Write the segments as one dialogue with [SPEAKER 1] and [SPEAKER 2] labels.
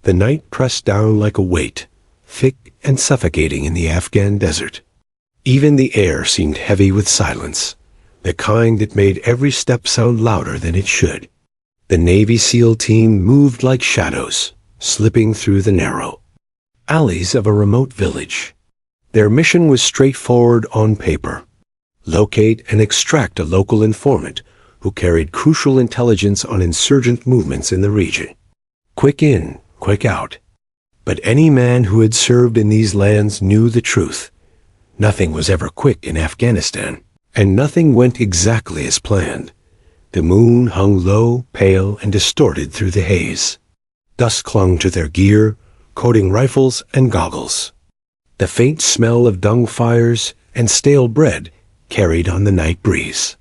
[SPEAKER 1] The night pressed down like a weight, thick and suffocating in the Afghan desert. Even the air seemed heavy with silence, the kind that made every step sound louder than it should. The Navy SEAL team moved like shadows, slipping through the narrow alleys of a remote village. Their mission was straightforward on paper: locate and extract a local informant who carried crucial intelligence on insurgent movements in the region. Quick in, quick out. But any man who had served in these lands knew the truth. Nothing was ever quick in Afghanistan, and nothing went exactly as planned. The moon hung low, pale, and distorted through the haze. Dust clung to their gear, coating rifles and goggles. The faint smell of dung fires and stale bread carried on the night breeze.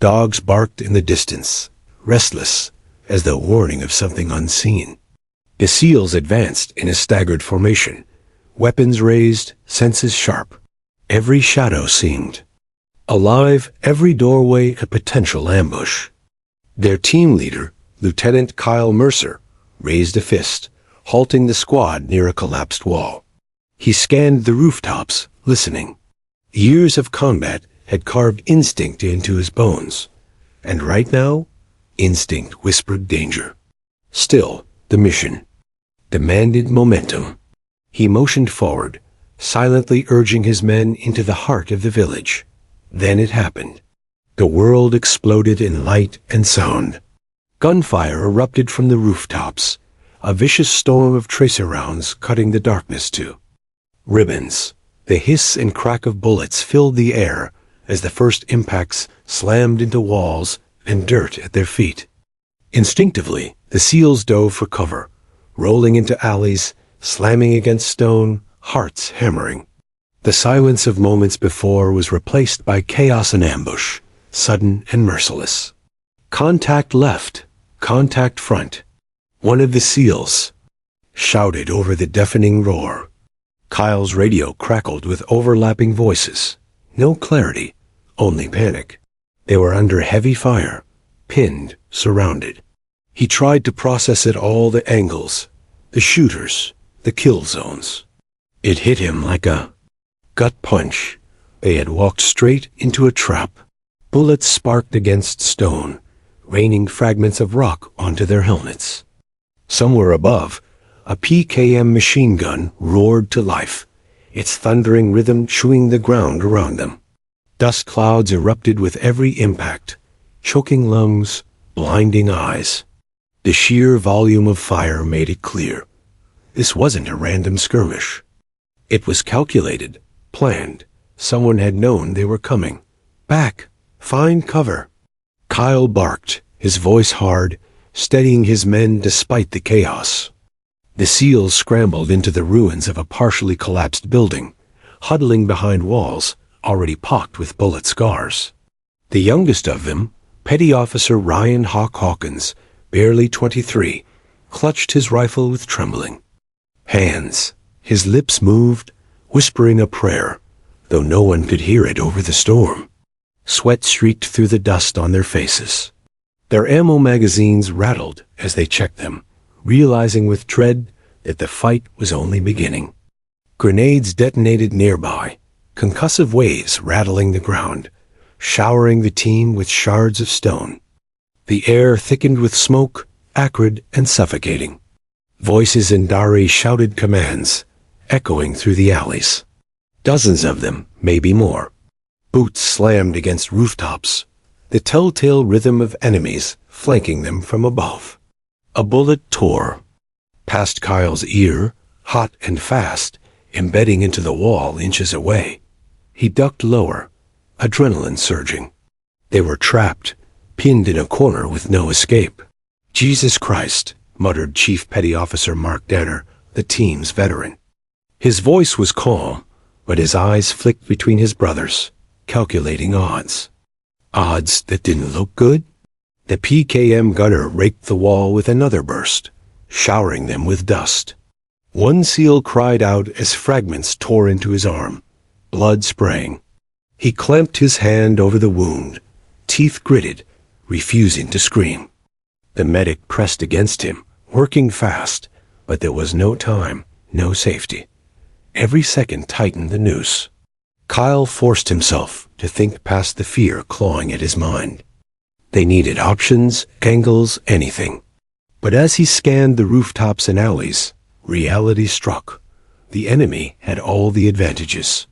[SPEAKER 1] Dogs barked in the distance, restless, as though warning of something unseen. The SEALs advanced in a staggered formation, weapons raised, senses sharp. Every shadow seemed alive, every doorway a potential ambush. Their team leader, Lieutenant Kyle Mercer, raised a fist, halting the squad near a collapsed wall. He scanned the rooftops, listening. Years of combat had carved instinct into his bones, and right now, instinct whispered danger. Still, the mission demanded momentum. He motioned forward, silently urging his men into the heart of the village. Then it happened. The world exploded in light and sound. Gunfire erupted from the rooftops, a vicious storm of tracer rounds cutting the darkness to ribbons. The hiss and crack of bullets filled the air as the first impacts slammed into walls and dirt at their feet. Instinctively, the SEALs dove for cover, rolling into alleys, slamming against stone, hearts hammering. The silence of moments before was replaced by chaos and ambush, sudden and merciless. Contact left, contact front. One of the SEALs shouted over the deafening roar. Kyle's radio crackled with overlapping voices. No clarity, only panic. They were under heavy fire, pinned, surrounded. He tried to process it all, the angles, the shooters, the kill zones. It hit him like a gut punch. They had walked straight into a trap. Bullets sparked against stone, raining fragments of rock onto their helmets. Somewhere above, a PKM machine gun roared to life, its thundering rhythm chewing the ground around them. Dust clouds erupted with every impact, choking lungs, blinding eyes. The sheer volume of fire made it clear. This wasn't a random skirmish. It was calculated, planned. Someone had known they were coming. Back! Find cover! Kyle barked, his voice hard, steadying his men despite the chaos. The SEALs scrambled into the ruins of a partially collapsed building, huddling behind walls already pocked with bullet scars. The youngest of them, Petty Officer Ryan Hawk Hawkins, barely 23, clutched his rifle with trembling hands. His lips moved, whispering a prayer, though no one could hear it over the storm. Sweat streaked through the dust on their faces. Their ammo magazines rattled as they checked them, realizing with dread that the fight was only beginning. Grenades detonated nearby, concussive waves rattling the ground, showering the team with shards of stone. The air thickened with smoke, acrid and suffocating. Voices in Dari shouted commands, echoing through the alleys. Dozens of them, maybe more. Boots slammed against rooftops, the telltale rhythm of enemies flanking them from above. A bullet tore past Kyle's ear, hot and fast, embedding into the wall inches away. He ducked lower, adrenaline surging. They were trapped, pinned in a corner with no escape. Jesus Christ, muttered Chief Petty Officer Mark Danner, the team's veteran. His voice was calm, but his eyes flicked between his brothers, calculating odds. Odds that didn't look good? The PKM gunner raked the wall with another burst, showering them with dust. One SEAL cried out as fragments tore into his arm, blood spraying. He clamped his hand over the wound, teeth gritted, refusing to scream. The medic pressed against him, working fast, But there was no time, no safety. Every second tightened the noose. Kyle forced himself to think past the fear clawing at his mind. They needed options, angles, anything. But as he scanned the rooftops and alleys, reality struck. The enemy had all the advantages.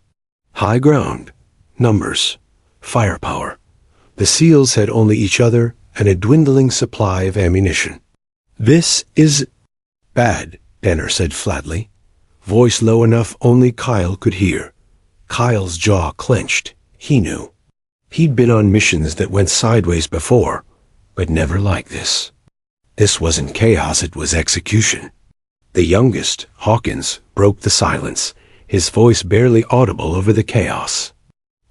[SPEAKER 1] High ground, numbers, firepower. The SEALs had only each other and a dwindling supply of ammunition. "This is bad," Danner said flatly, voice low enough only Kyle could hear. Kyle's jaw clenched. He knew. He'd been on missions that went sideways before, but never like this. This wasn't chaos, it was execution. The youngest, Hawkins, broke the silence, his voice barely audible over the chaos.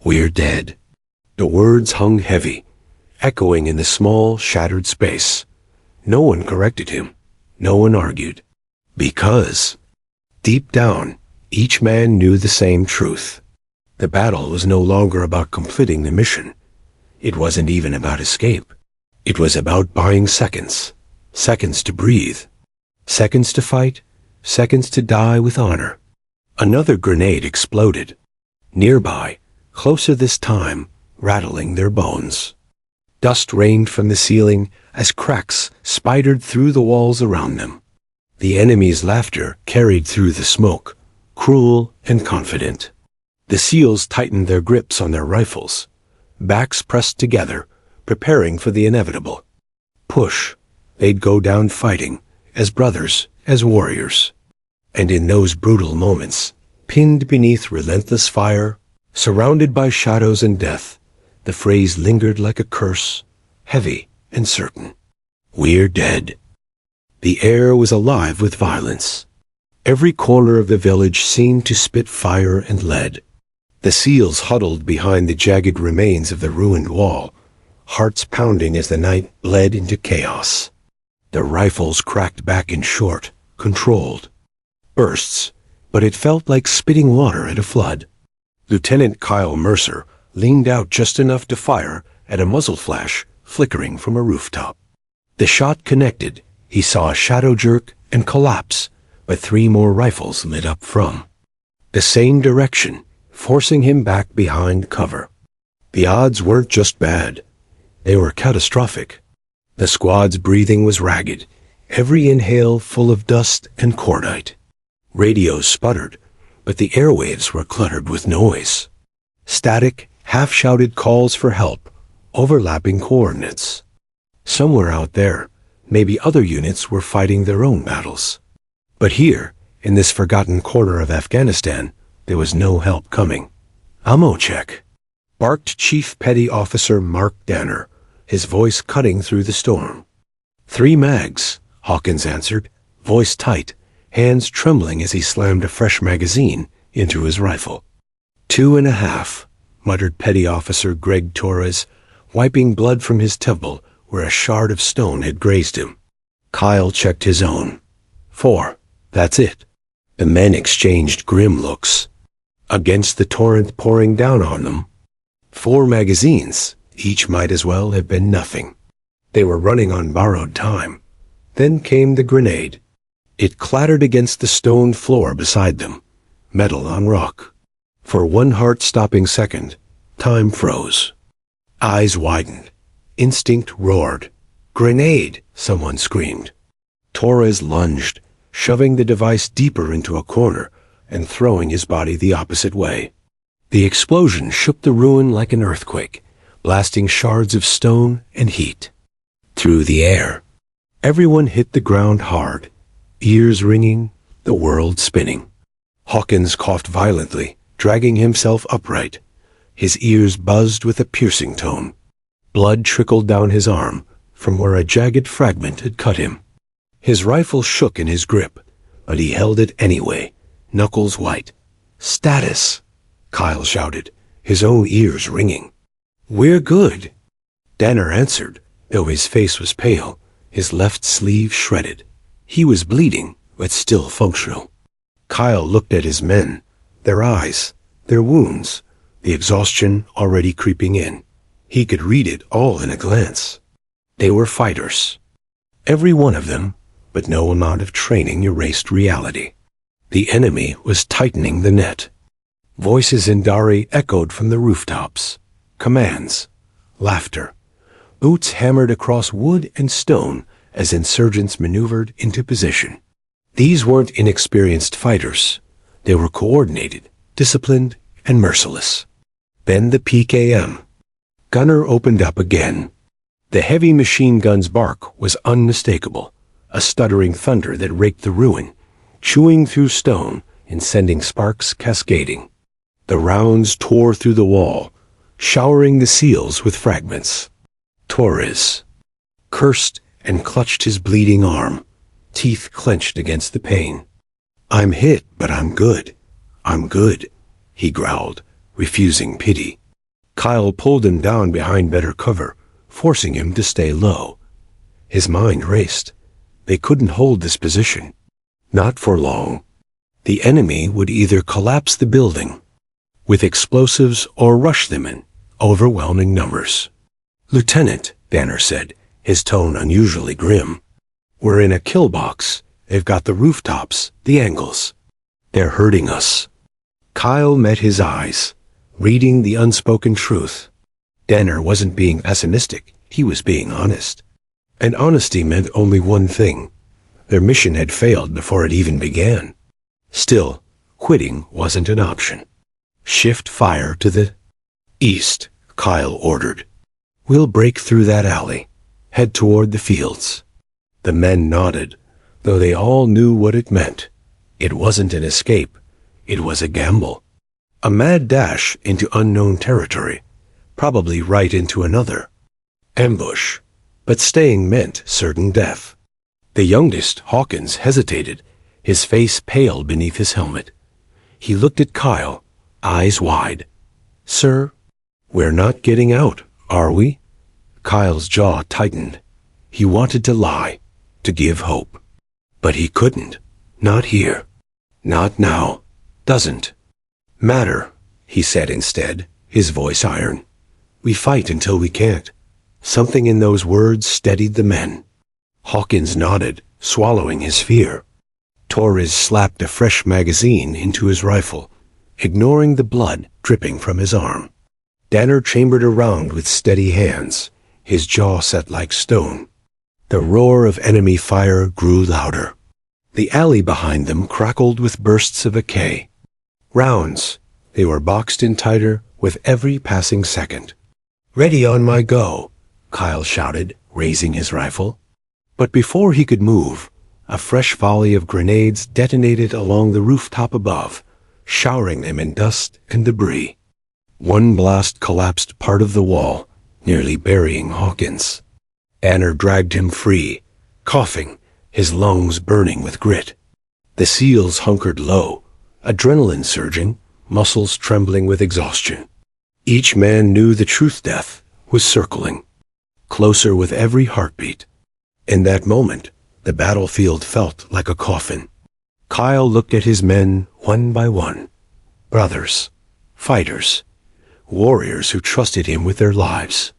[SPEAKER 1] "We're dead." The words hung heavy, echoing in the small, shattered space. No one corrected him. No one argued. Because, deep down, each man knew the same truth. The battle was no longer about completing the mission. It wasn't even about escape. It was about buying seconds. Seconds to breathe. Seconds to fight. Seconds to die with honor. Another grenade exploded. Nearby, closer this time, rattling their bones. Dust rained from the ceiling as cracks spidered through the walls around them. The enemy's laughter carried through the smoke, cruel and confident. The SEALs tightened their grips on their rifles, backs pressed together, preparing for the inevitable. Push. They'd go down fighting, as brothers, as warriors. And in those brutal moments, pinned beneath relentless fire, surrounded by shadows and death, the phrase lingered like a curse, heavy and certain. "We're dead." The air was alive with violence. Every corner of the village seemed to spit fire and lead. The SEALs huddled behind the jagged remains of the ruined wall, hearts pounding as the night bled into chaos. The rifles cracked back in short, controlled bursts, but it felt like spitting water at a flood. Lieutenant Kyle Mercer leaned out just enough to fire at a muzzle flash flickering from a rooftop. The shot connected. He saw a shadow jerk and collapse, but 3 more rifles lit up from the same direction, forcing him back behind cover. The odds weren't just bad. They were catastrophic. The squad's breathing was ragged, every inhale full of dust and cordite. Radios sputtered, but the airwaves were cluttered with noise. Static, half-shouted calls for help, overlapping coordinates. Somewhere out there, maybe other units were fighting their own battles. But here, in this forgotten corner of Afghanistan, there was no help coming. "Ammo check," barked Chief Petty Officer Mark Danner, his voice cutting through the storm. "3 mags," Hawkins answered, voice tight, hands trembling as he slammed a fresh magazine into his rifle. 2.5, muttered Petty Officer Greg Torres, wiping blood from his temple where a shard of stone had grazed him. Kyle checked his own. 4, that's it. The men exchanged grim looks. Against the torrent pouring down on them, 4 magazines, each might as well have been nothing. They were running on borrowed time. Then came the grenade. It clattered against the stone floor beside them, metal on rock. For one heart-stopping second, time froze. Eyes widened. Instinct roared. "Grenade!" someone screamed. Torres lunged, shoving the device deeper into a corner and throwing his body the opposite way. The explosion shook the ruin like an earthquake, blasting shards of stone and heat. Through the air, everyone hit the ground hard, ears ringing, the world spinning. Hawkins coughed violently, dragging himself upright. His ears buzzed with a piercing tone. Blood trickled down his arm from where a jagged fragment had cut him. His rifle shook in his grip, but he held it anyway, knuckles white. "Status!" Kyle shouted, his own ears ringing. "We're good," Danner answered, though his face was pale, his left sleeve shredded. He was bleeding, but still functional. Kyle looked at his men, their eyes, their wounds, the exhaustion already creeping in. He could read it all in a glance. They were fighters. Every one of them, but no amount of training erased reality. The enemy was tightening the net. Voices in Dari echoed from the rooftops. Commands. Laughter. Boots hammered across wood and stone as insurgents maneuvered into position. These weren't inexperienced fighters. They were coordinated, disciplined, and merciless. Then the PKM. Gunner opened up again. The heavy machine gun's bark was unmistakable, a stuttering thunder that raked the ruin, chewing through stone and sending sparks cascading. The rounds tore through the wall, showering the seals with fragments. Torres cursed and clutched his bleeding arm, teeth clenched against the pain. "I'm hit, but I'm good. I'm good," he growled, refusing pity. Kyle pulled him down behind better cover, forcing him to stay low. His mind raced. They couldn't hold this position. Not for long. The enemy would either collapse the building with explosives or rush them in overwhelming numbers. "Lieutenant," Banner said, his tone unusually grim, "we're in a kill box. They've got the rooftops, the angles. They're hurting us." Kyle met his eyes, reading the unspoken truth. Danner wasn't being pessimistic, he was being honest. And honesty meant only one thing. Their mission had failed before it even began. Still, quitting wasn't an option. "Shift fire to the east," Kyle ordered. "We'll break through that alley. Head toward the fields." The men nodded, though they all knew what it meant. It wasn't an escape. It was a gamble. A mad dash into unknown territory, probably right into another ambush, but staying meant certain death. The youngest, Hawkins, hesitated, his face pale beneath his helmet. He looked at Kyle, eyes wide. "Sir, we're not getting out, are we?" Kyle's jaw tightened. He wanted to lie, to give hope. But he couldn't. Not here. Not now. Doesn't matter, he said instead, his voice iron. "We fight until we can't." Something in those words steadied the men. Hawkins nodded, swallowing his fear. Torres slapped a fresh magazine into his rifle, ignoring the blood dripping from his arm. Danner chambered around with steady hands, his jaw set like stone. The roar of enemy fire grew louder. The alley behind them crackled with bursts of decay. Rounds. They were boxed in tighter with every passing second. "Ready on my go," Kyle shouted, raising his rifle. But before he could move, a fresh volley of grenades detonated along the rooftop above, showering them in dust and debris. One blast collapsed part of the wall, nearly burying Hawkins. Danner dragged him free, coughing, his lungs burning with grit. The SEALs hunkered low, adrenaline surging, muscles trembling with exhaustion. Each man knew the truth death was circling, closer with every heartbeat. In that moment, the battlefield felt like a coffin. Kyle looked at his men one by one. Brothers, fighters, warriors who trusted him with their lives.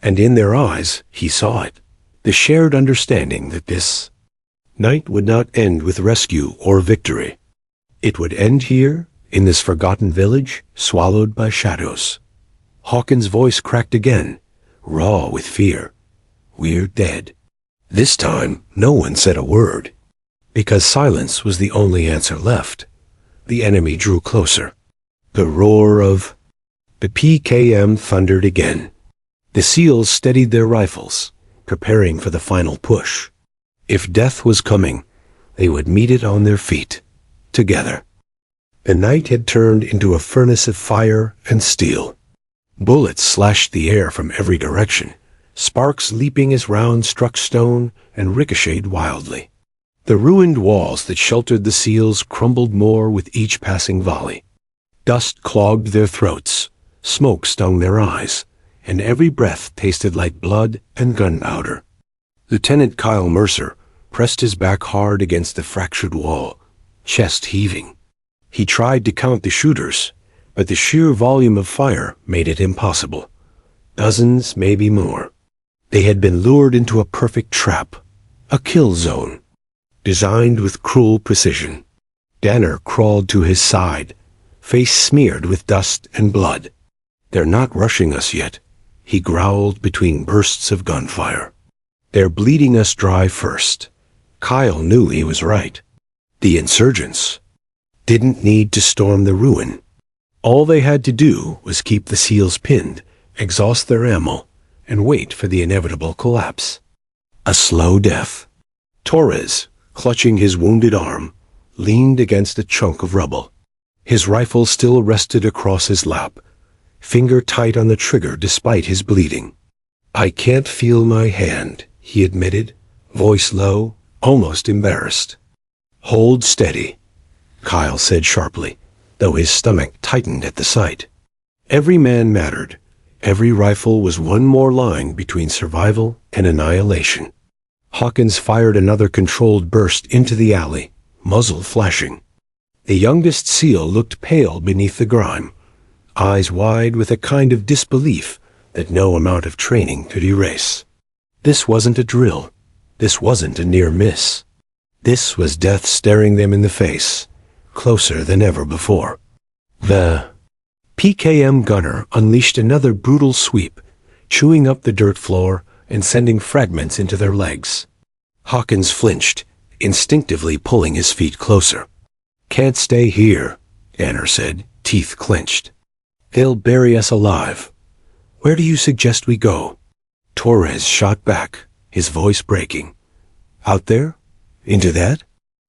[SPEAKER 1] And in their eyes, he saw it, the shared understanding that this night would not end with rescue or victory. It would end here, in this forgotten village, swallowed by shadows. Hawkins' voice cracked again, raw with fear. "We're dead." This time, no one said a word, because silence was the only answer left. The enemy drew closer. The roar of the PKM thundered again. The SEALs steadied their rifles, preparing for the final push. If death was coming, they would meet it on their feet, together. The night had turned into a furnace of fire and steel. Bullets slashed the air from every direction, sparks leaping as rounds struck stone and ricocheted wildly. The ruined walls that sheltered the SEALs crumbled more with each passing volley. Dust clogged their throats, smoke stung their eyes, and every breath tasted like blood and gunpowder. Lieutenant Kyle Mercer pressed his back hard against the fractured wall, chest heaving. He tried to count the shooters, but the sheer volume of fire made it impossible. Dozens, maybe more. They had been lured into a perfect trap, a kill zone. designed with cruel precision. Danner crawled to his side, face smeared with dust and blood. "They're not rushing us yet," he growled between bursts of gunfire. "They're bleeding us dry first." Kyle knew he was right. The insurgents didn't need to storm the ruin. All they had to do was keep the SEALs pinned, exhaust their ammo, and wait for the inevitable collapse. A slow death. Torres, clutching his wounded arm, leaned against a chunk of rubble. His rifle still rested across his lap, finger tight on the trigger despite his bleeding. "I can't feel my hand," he admitted, voice low, almost embarrassed. "Hold steady," Kyle said sharply, though his stomach tightened at the sight. Every man mattered. Every rifle was one more line between survival and annihilation. Hawkins fired another controlled burst into the alley, muzzle flashing. The youngest SEAL looked pale beneath the grime, eyes wide with a kind of disbelief that no amount of training could erase. This wasn't a drill. This wasn't a near miss. This was death staring them in the face, closer than ever before. The PKM gunner unleashed another brutal sweep, chewing up the dirt floor and sending fragments into their legs. Hawkins flinched, instinctively pulling his feet closer. "Can't stay here," Danner said, teeth clenched. "They'll bury us alive. Where do you suggest we go?" Torres shot back, his voice breaking. "Out there? Into that?"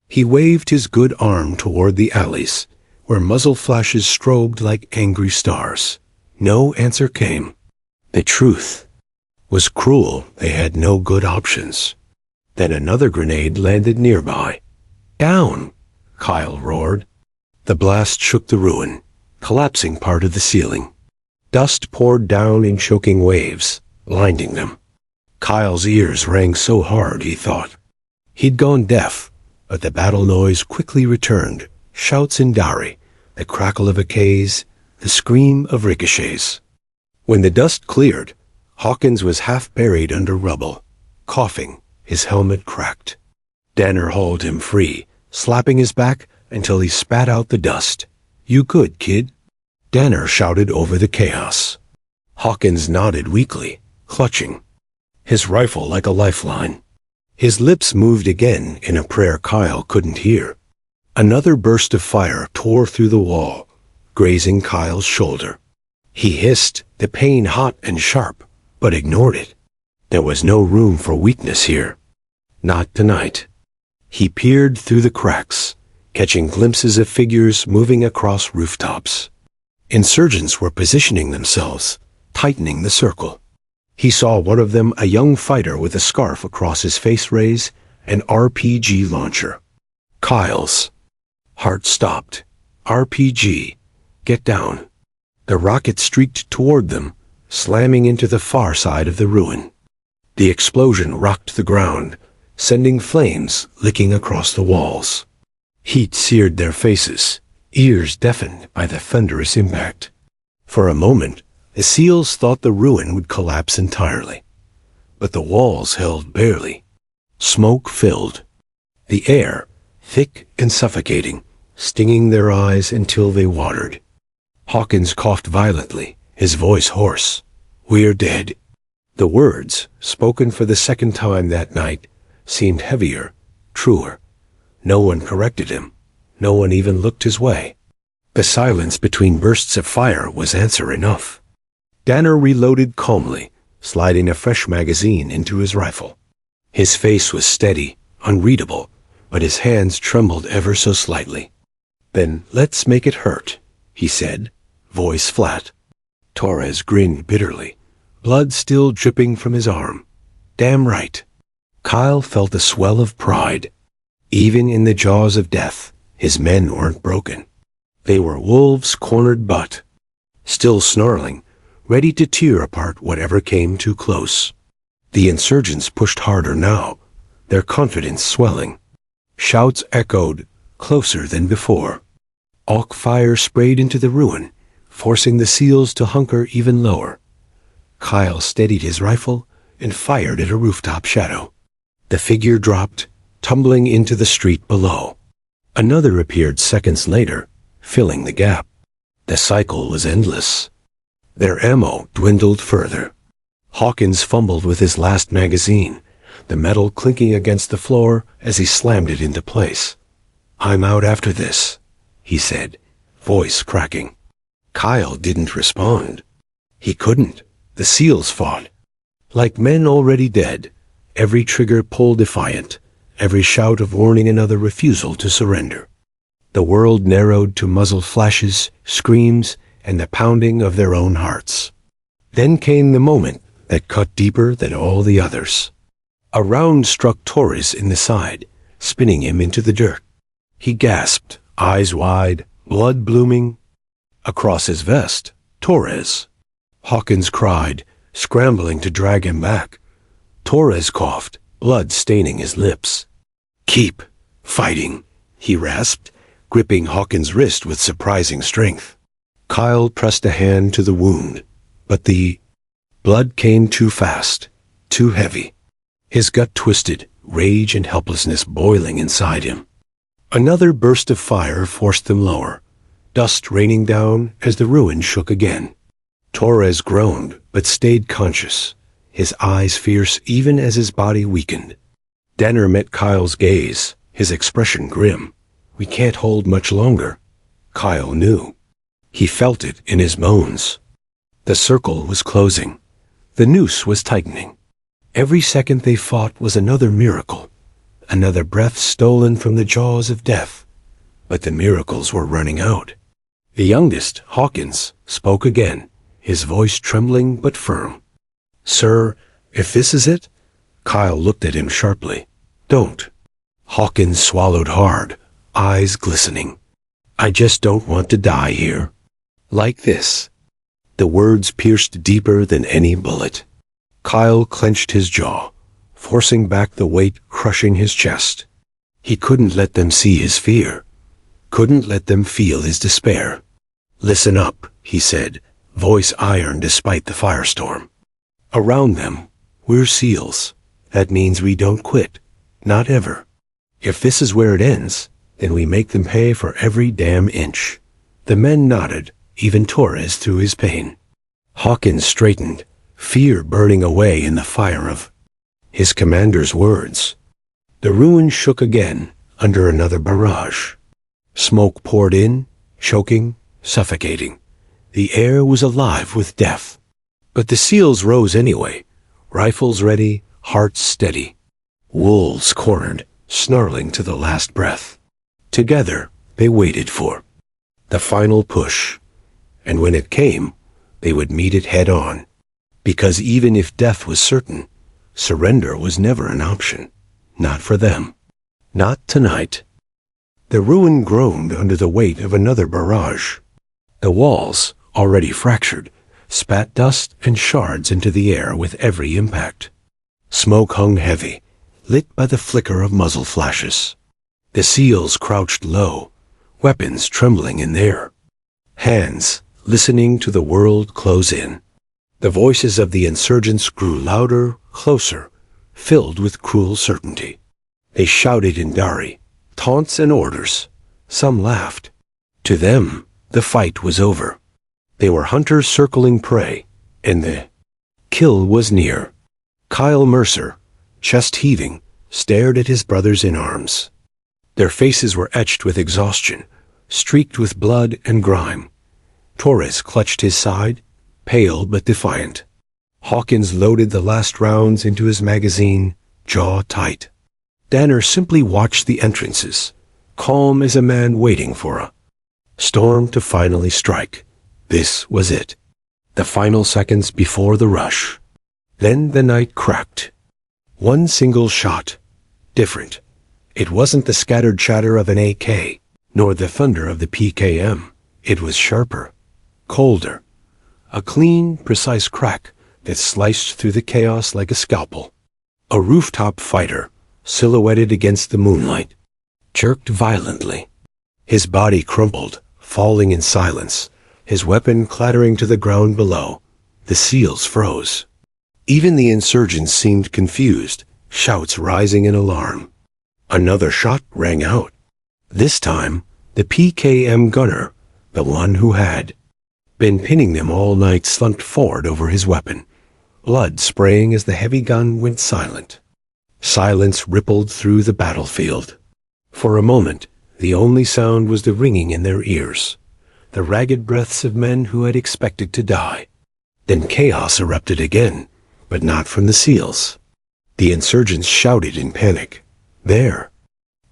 [SPEAKER 1] He waved his good arm toward the alleys, where muzzle flashes strobed like angry stars. No answer came. The truth was cruel. They had no good options. Then another grenade landed nearby. "Down!" Kyle roared. The blast shook the ruin, collapsing part of the ceiling. Dust poured down in choking waves, blinding them. Kyle's ears rang so hard, he thought. He'd gone deaf, but the battle noise quickly returned. Shouts in Dari, the crackle of AKs, the scream of ricochets. When the dust cleared, Hawkins was half buried under rubble, coughing, his helmet cracked. Danner hauled him free, slapping his back until he spat out the dust. "You good, kid?" Danner shouted over the chaos. Hawkins nodded weakly, clutching his rifle like a lifeline. His lips moved again in a prayer Kyle couldn't hear. Another burst of fire tore through the wall, grazing Kyle's shoulder. He hissed, the pain hot and sharp, but ignored it. There was no room for weakness here. Not tonight. He peered through the cracks, catching glimpses of figures moving across rooftops. Insurgents were positioning themselves, tightening the circle. He saw one of them, a young fighter with a scarf across his face raise, an RPG launcher. Kyle's heart stopped. RPG. Get down. The rocket streaked toward them, slamming into the far side of the ruin. The explosion rocked the ground, sending flames licking across the walls. Heat seared their faces, ears deafened by the thunderous impact. For a moment, the SEALs thought the ruin would collapse entirely. But the walls held barely. Smoke filled. The air, thick and suffocating, stinging their eyes until they watered. Hawkins coughed violently, his voice hoarse. "We're dead." The words, spoken for the second time that night, seemed heavier, truer. No one corrected him. No one even looked his way. The silence between bursts of fire was answer enough. Danner reloaded calmly, sliding a fresh magazine into his rifle. His face was steady, unreadable, but his hands trembled ever so slightly. "Then let's make it hurt," he said, voice flat. Torres grinned bitterly, blood still dripping from his arm. Damn right. Kyle felt a swell of pride. Even in the jaws of death, his men weren't broken. They were wolves cornered but, still snarling, ready to tear apart whatever came too close. The insurgents pushed harder now, their confidence swelling. Shouts echoed, closer than before. Arc fire sprayed into the ruin, forcing the SEALs to hunker even lower. Kyle steadied his rifle and fired at a rooftop shadow. The figure dropped, tumbling into the street below. Another appeared seconds later, filling the gap. The cycle was endless. Their ammo dwindled further. Hawkins fumbled with his last magazine, the metal clinking against the floor as he slammed it into place. "I'm out after this," he said, voice cracking. Kyle didn't respond. He couldn't. The SEALs fought. Like men already dead, every trigger pulled defiant, every shout of warning another refusal to surrender. The world narrowed to muzzle flashes, screams, and the pounding of their own hearts. Then came the moment that cut deeper than all the others. A round struck Torres in the side, spinning him into the dirt. He gasped, eyes wide, blood blooming. Across his vest, "Torres." Hawkins cried, scrambling to drag him back. Torres coughed, blood staining his lips. "Keep fighting," he rasped, gripping Hawkins' wrist with surprising strength. Kyle pressed a hand to the wound, but the blood came too fast, too heavy. His gut twisted, rage and helplessness boiling inside him. Another burst of fire forced them lower, dust raining down as the ruin shook again. Torres groaned, but stayed conscious, his eyes fierce even as his body weakened. Danner met Kyle's gaze, his expression grim. "We can't hold much longer." Kyle knew. He felt it in his bones. The circle was closing. The noose was tightening. Every second they fought was another miracle, another breath stolen from the jaws of death. But the miracles were running out. The youngest, Hawkins, spoke again, his voice trembling but firm. "Sir, if this is it—" Kyle looked at him sharply. "Don't." Hawkins swallowed hard, eyes glistening. "I just don't want to die here. Like this." The words pierced deeper than any bullet. Kyle clenched his jaw, forcing back the weight crushing his chest. He couldn't let them see his fear, couldn't let them feel his despair. "Listen up," he said, voice iron despite the firestorm. "Around them, we're SEALs. That means we don't quit. Not ever. If this is where it ends, then we make them pay for every damn inch." The men nodded, even Torres through his pain. Hawkins straightened, fear burning away in the fire of his commander's words. The ruin shook again under another barrage. Smoke poured in, choking, suffocating. The air was alive with death. But the SEALs rose anyway, rifles ready, hearts steady. Wolves cornered, snarling to the last breath. Together, they waited for the final push. And when it came, they would meet it head on. Because even if death was certain, surrender was never an option. Not for them. Not tonight. The ruin groaned under the weight of another barrage. The walls, already fractured, spat dust and shards into the air with every impact. Smoke hung heavy, lit by the flicker of muzzle flashes. The SEALs crouched low, weapons trembling in their hands, listening to the world close in. The voices of the insurgents grew louder, closer, filled with cruel certainty. They shouted in Dari, taunts and orders. Some laughed. To them, the fight was over. They were hunters circling prey, and the kill was near. Kyle Mercer, chest heaving, stared at his brothers in arms. Their faces were etched with exhaustion, streaked with blood and grime. Torres clutched his side, pale but defiant. Hawkins loaded the last rounds into his magazine, jaw tight. Danner simply watched the entrances, calm as a man waiting for a storm to finally strike. This was it. The final seconds before the rush. Then the night cracked. One single shot. Different. It wasn't the scattered chatter of an AK, nor the thunder of the PKM. It was sharper, colder. A clean, precise crack that sliced through the chaos like a scalpel. A rooftop fighter, silhouetted against the moonlight, jerked violently. His body crumpled, falling in silence, his weapon clattering to the ground below. The SEALs froze. Even the insurgents seemed confused, shouts rising in alarm. Another shot rang out. This time, the PKM gunner, the one who had been pinning them all night, slumped forward over his weapon, blood spraying as the heavy gun went silent. Silence rippled through the battlefield. For a moment, the only sound was the ringing in their ears, the ragged breaths of men who had expected to die. Then chaos erupted again, but not from the SEALs. The insurgents shouted in panic. There.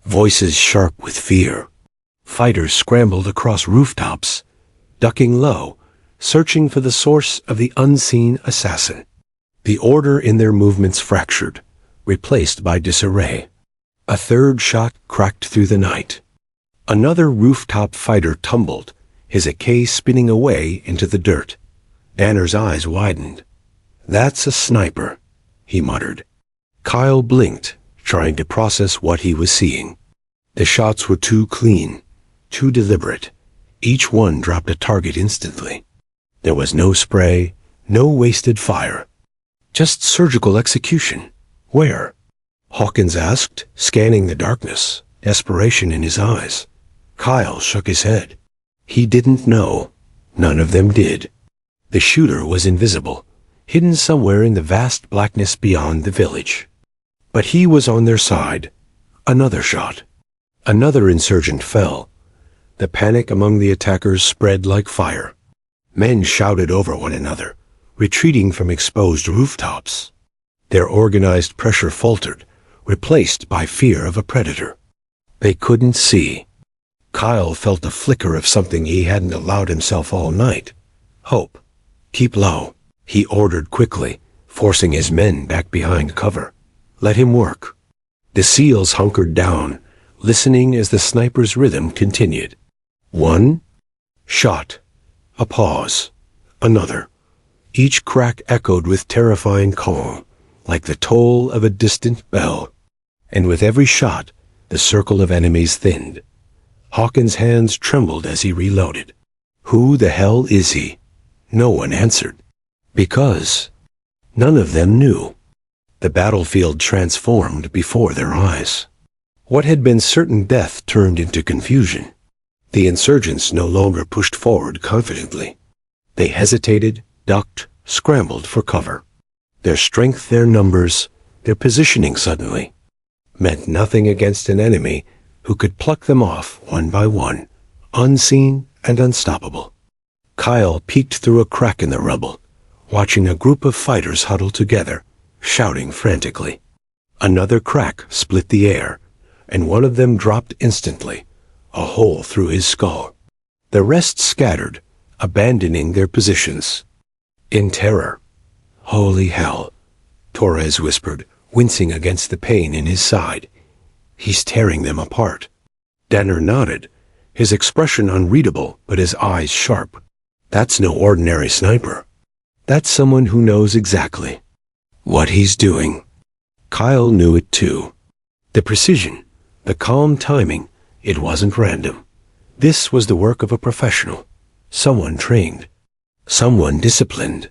[SPEAKER 1] Voices sharp with fear. Fighters scrambled across rooftops, ducking low, searching for the source of the unseen assassin. The order in their movements fractured, replaced by disarray. A third shot cracked through the night. Another rooftop fighter tumbled, his AK spinning away into the dirt. Danner's eyes widened. "That's a sniper," he muttered. Kyle blinked, trying to process what he was seeing. The shots were too clean, too deliberate. Each one dropped a target instantly. There was no spray, no wasted fire. Just surgical execution. Where? Hawkins asked, scanning the darkness, desperation in his eyes. Kyle shook his head. He didn't know. None of them did. The shooter was invisible, hidden somewhere in the vast blackness beyond the village. But he was on their side. Another shot. Another insurgent fell. The panic among the attackers spread like fire. Men shouted over one another, retreating from exposed rooftops. Their organized pressure faltered, replaced by fear of a predator. They couldn't see. Kyle felt a flicker of something he hadn't allowed himself all night. Hope. Keep low, he ordered quickly, forcing his men back behind cover. Let him work. The SEALs hunkered down, listening as the sniper's rhythm continued. One shot. A pause. Another. Each crack echoed with terrifying calm, like the toll of a distant bell. And with every shot, the circle of enemies thinned. Hawkins' hands trembled as he reloaded. Who the hell is he? No one answered. Because none of them knew. The battlefield transformed before their eyes. What had been certain death turned into confusion. The insurgents no longer pushed forward confidently. They hesitated, ducked, scrambled for cover. Their strength, their numbers, their positioning suddenly meant nothing against an enemy who could pluck them off one by one, unseen and unstoppable. Kyle peeked through a crack in the rubble, watching a group of fighters huddle together, shouting frantically. Another crack split the air, and one of them dropped instantly, a hole through his skull. The rest scattered, abandoning their positions. In terror. Holy hell, Torres whispered, wincing against the pain in his side. He's tearing them apart. Danner nodded, his expression unreadable but his eyes sharp. That's no ordinary sniper. That's someone who knows exactly what he's doing. Kyle knew it too. The precision, the calm timing, it wasn't random. This was the work of a professional, someone trained, someone disciplined.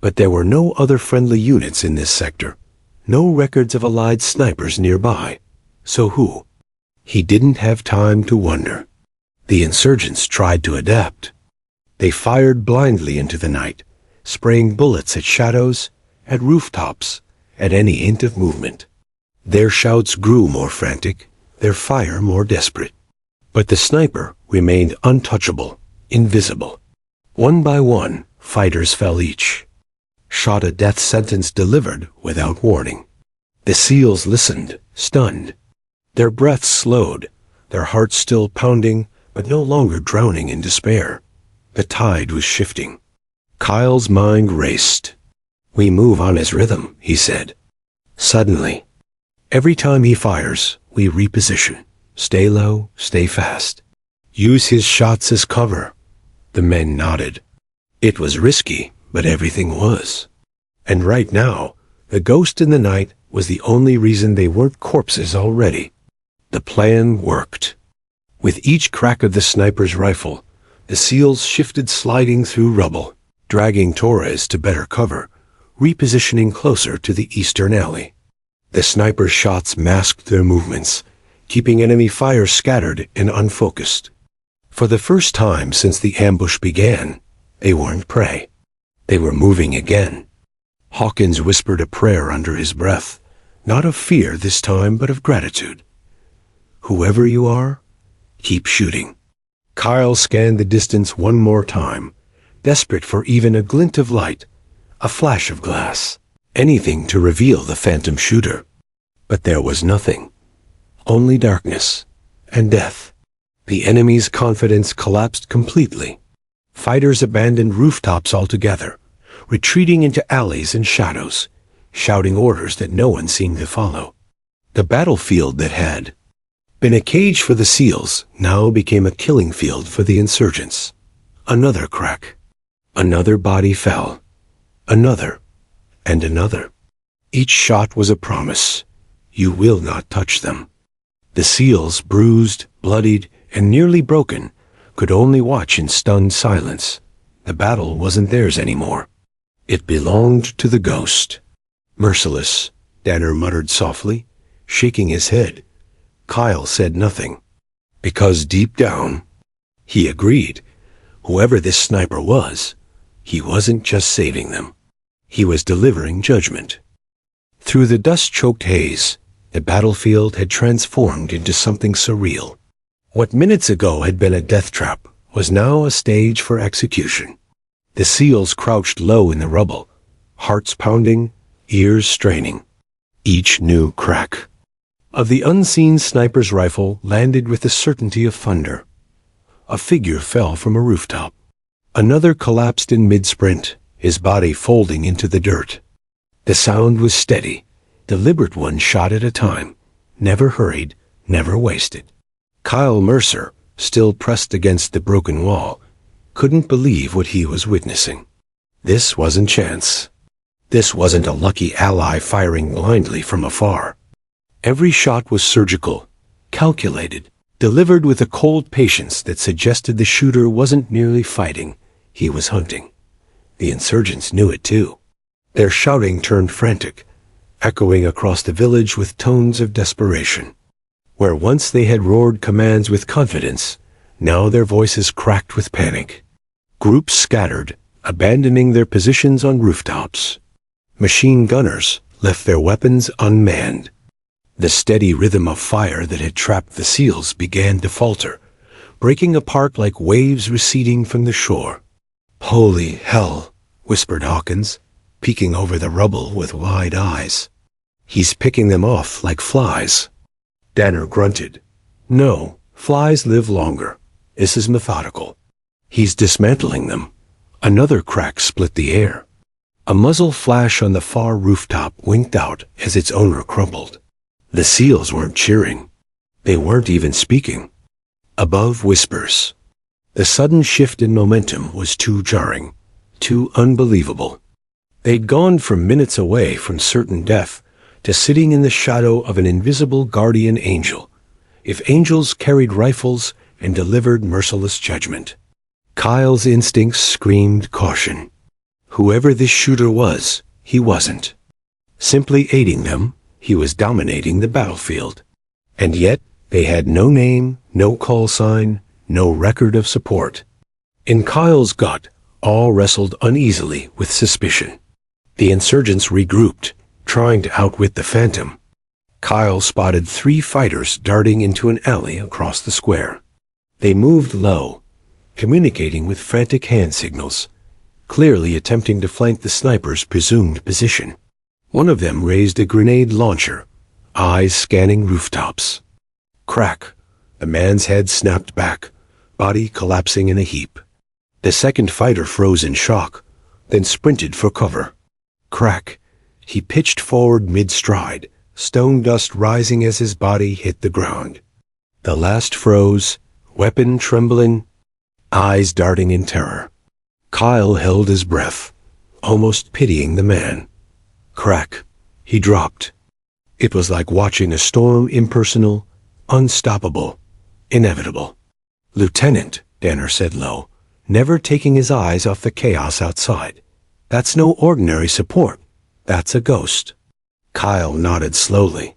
[SPEAKER 1] But there were no other friendly units in this sector, no records of allied snipers nearby. So who? He didn't have time to wonder. The insurgents tried to adapt. They fired blindly into the night, spraying bullets at shadows, at rooftops, at any hint of movement. Their shouts grew more frantic, their fire more desperate. But the sniper remained untouchable, invisible. One by one, fighters fell each. Shot a death sentence delivered without warning. The SEALs listened, stunned. Their breaths slowed, their hearts still pounding, but no longer drowning in despair. The tide was shifting. Kyle's mind raced. We move on his rhythm, he said. Suddenly, every time he fires, we reposition. Stay low, stay fast. Use his shots as cover. The men nodded. It was risky, but everything was. And right now, the ghost in the night was the only reason they weren't corpses already. The plan worked. With each crack of the sniper's rifle, the SEALs shifted, sliding through rubble, dragging Torres to better cover, repositioning closer to the eastern alley. The sniper's shots masked their movements, keeping enemy fire scattered and unfocused. For the first time since the ambush began, they weren't prey. They were moving again. Hawkins whispered a prayer under his breath, not of fear this time, but of gratitude. "Whoever you are, keep shooting." Kyle scanned the distance one more time, desperate for even a glint of light, a flash of glass, anything to reveal the phantom shooter. But there was nothing. Only darkness and death. The enemy's confidence collapsed completely. Fighters abandoned rooftops altogether, retreating into alleys and shadows, shouting orders that no one seemed to follow. The battlefield that had been a cage for the SEALs now became a killing field for the insurgents. Another crack. Another body fell. Another. And another. Each shot was a promise. You will not touch them. The SEALs, bruised, bloodied, and nearly broken, could only watch in stunned silence. The battle wasn't theirs anymore. It belonged to the ghost. "Merciless," Danner muttered softly, shaking his head. Kyle said nothing. Because deep down, he agreed, whoever this sniper was, he wasn't just saving them. He was delivering judgment. Through the dust-choked haze, the battlefield had transformed into something surreal. What minutes ago had been a death trap was now a stage for execution. The SEALs crouched low in the rubble, hearts pounding, ears straining. Each new crack of the unseen sniper's rifle landed with the certainty of thunder. A figure fell from a rooftop. Another collapsed in mid-sprint, his body folding into the dirt. The sound was steady, deliberate, one shot at a time, never hurried, never wasted. Kyle Mercer, still pressed against the broken wall, couldn't believe what he was witnessing. This wasn't chance. This wasn't a lucky ally firing blindly from afar. Every shot was surgical, calculated, delivered with a cold patience that suggested the shooter wasn't merely fighting, he was hunting. The insurgents knew it too. Their shouting turned frantic, echoing across the village with tones of desperation. Where once they had roared commands with confidence, now their voices cracked with panic. Groups scattered, abandoning their positions on rooftops. Machine gunners left their weapons unmanned. The steady rhythm of fire that had trapped the SEALs began to falter, breaking apart like waves receding from the shore. "Holy hell," whispered Hawkins, peeking over the rubble with wide eyes. "He's picking them off like flies." Danner grunted. "No, flies live longer. This is methodical. He's dismantling them." Another crack split the air. A muzzle flash on the far rooftop winked out as its owner crumpled. The SEALs weren't cheering. They weren't even speaking. Above, whispers. The sudden shift in momentum was too jarring, too unbelievable. They'd gone from minutes away from certain death to sitting in the shadow of an invisible guardian angel, if angels carried rifles and delivered merciless judgment. Kyle's instincts screamed caution. Whoever this shooter was, he wasn't simply aiding them, he was dominating the battlefield. And yet, they had no name, no call sign, no record of support. In Kyle's gut, all wrestled uneasily with suspicion. The insurgents regrouped, trying to outwit the phantom. Kyle spotted 3 fighters darting into an alley across the square. They moved low, communicating with frantic hand signals, clearly attempting to flank the sniper's presumed position. One of them raised a grenade launcher, eyes scanning rooftops. Crack. The man's head snapped back, body collapsing in a heap. The second fighter froze in shock, then sprinted for cover. Crack. He pitched forward mid-stride, stone dust rising as his body hit the ground. The last froze, weapon trembling, eyes darting in terror. Kyle held his breath, almost pitying the man. Crack. He dropped. It was like watching a storm, impersonal, unstoppable, inevitable. "Lieutenant," Danner said low, never taking his eyes off the chaos outside. "That's no ordinary support. That's a ghost." Kyle nodded slowly.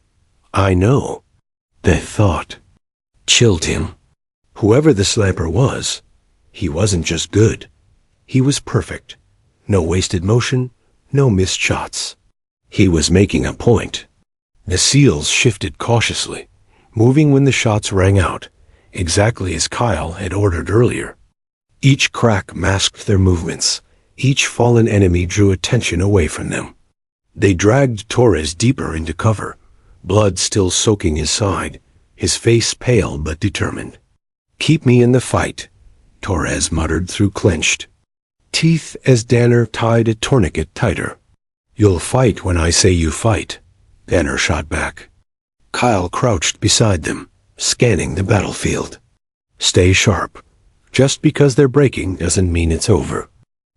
[SPEAKER 1] "I know." The thought chilled him. Whoever the sniper was, he wasn't just good. He was perfect. No wasted motion, no missed shots. He was making a point. The SEALs shifted cautiously, moving when the shots rang out, exactly as Kyle had ordered earlier. Each crack masked their movements. Each fallen enemy drew attention away from them. They dragged Torres deeper into cover, blood still soaking his side, his face pale but determined. "Keep me in the fight," Torres muttered through clenched teeth as Danner tied a tourniquet tighter. "You'll fight when I say you fight," Danner shot back. Kyle crouched beside them, scanning the battlefield. "Stay sharp. Just because they're breaking doesn't mean it's over.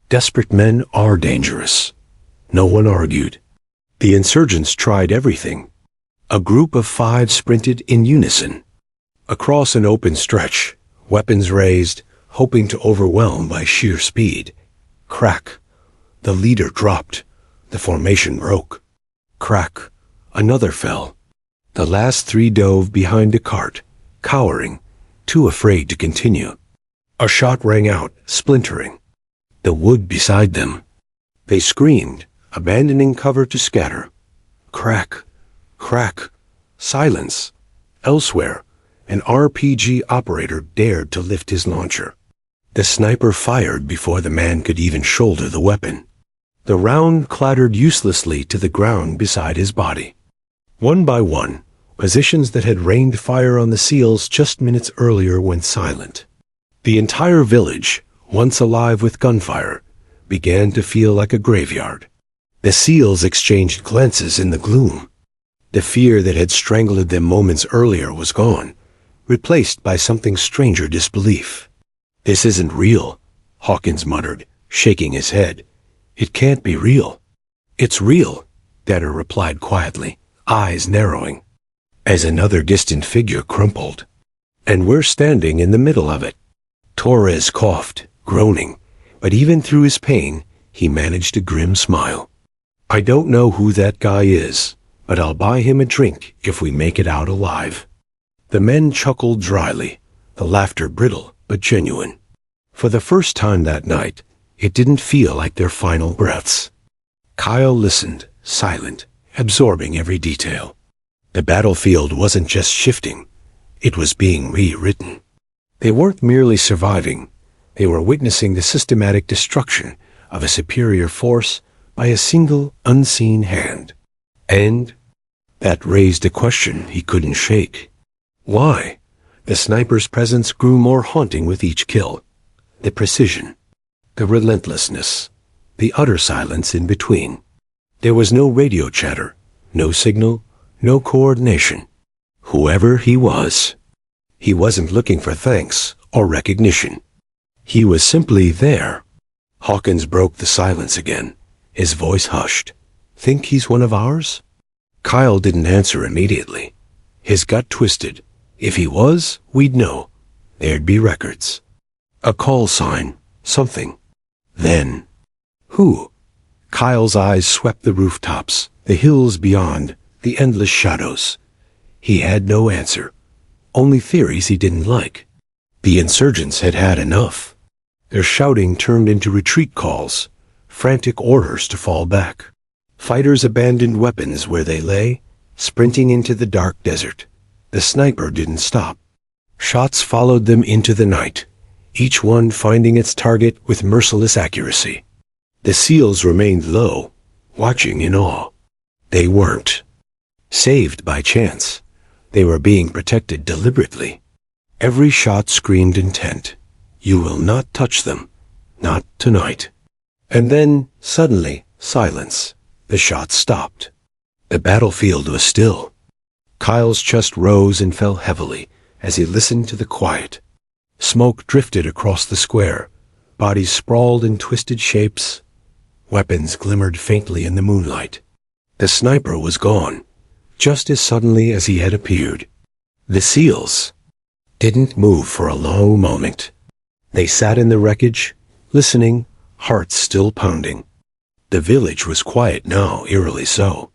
[SPEAKER 1] Desperate men are dangerous." No one argued. The insurgents tried everything. A group of 5 sprinted in unison. Across an open stretch, weapons raised, hoping to overwhelm by sheer speed. Crack. The leader dropped. The formation broke. Crack. Another fell. The last 3 dove behind a cart, cowering, too afraid to continue. A shot rang out, splintering. The wood beside them. They screamed, abandoning cover to scatter. Crack. Crack. Silence. Elsewhere, an RPG operator dared to lift his launcher. The sniper fired before the man could even shoulder the weapon. The round clattered uselessly to the ground beside his body. One by one, positions that had rained fire on the SEALs just minutes earlier went silent. The entire village, once alive with gunfire, began to feel like a graveyard. The SEALs exchanged glances in the gloom. The fear that had strangled them moments earlier was gone, replaced by something stranger disbelief. "This isn't real," Hawkins muttered, shaking his head. "It can't be real." "It's real," Danner replied quietly, eyes narrowing, as another distant figure crumpled. "And we're standing in the middle of it." Torres coughed, groaning, but even through his pain, he managed a grim smile. "I don't know who that guy is, but I'll buy him a drink if we make it out alive." The men chuckled dryly, the laughter brittle but genuine. For the first time that night, it didn't feel like their final breaths. Kyle listened, silent, absorbing every detail. The battlefield wasn't just shifting, it was being rewritten. They weren't merely surviving, they were witnessing the systematic destruction of a superior force by a single, unseen hand. And that raised a question he couldn't shake. Why? The sniper's presence grew more haunting with each kill. The precision, the relentlessness, the utter silence in between. There was no radio chatter, no signal, no coordination. Whoever he was, he wasn't looking for thanks or recognition. He was simply there. Hawkins broke the silence again, his voice hushed. "Think he's one of ours?" Kyle didn't answer immediately. His gut twisted. If he was, we'd know. There'd be records. A call sign, something. Then, who? Kyle's eyes swept the rooftops, the hills beyond, the endless shadows. He had no answer. Only theories he didn't like. The insurgents had had enough. Their shouting turned into retreat calls, frantic orders to fall back. Fighters abandoned weapons where they lay, sprinting into the dark desert. The sniper didn't stop. Shots followed them into the night, each one finding its target with merciless accuracy. The SEALs remained low, watching in awe. They weren't saved by chance. They were being protected deliberately. Every shot screamed intent. You will not touch them. Not tonight. And then, suddenly, silence. The shots stopped. The battlefield was still. Kyle's chest rose and fell heavily as he listened to the quiet. Smoke drifted across the square. Bodies sprawled in twisted shapes. Weapons glimmered faintly in the moonlight. The sniper was gone, just as suddenly as he had appeared. The SEALs didn't move for a long moment. They sat in the wreckage, listening, hearts still pounding. The village was quiet now, eerily so.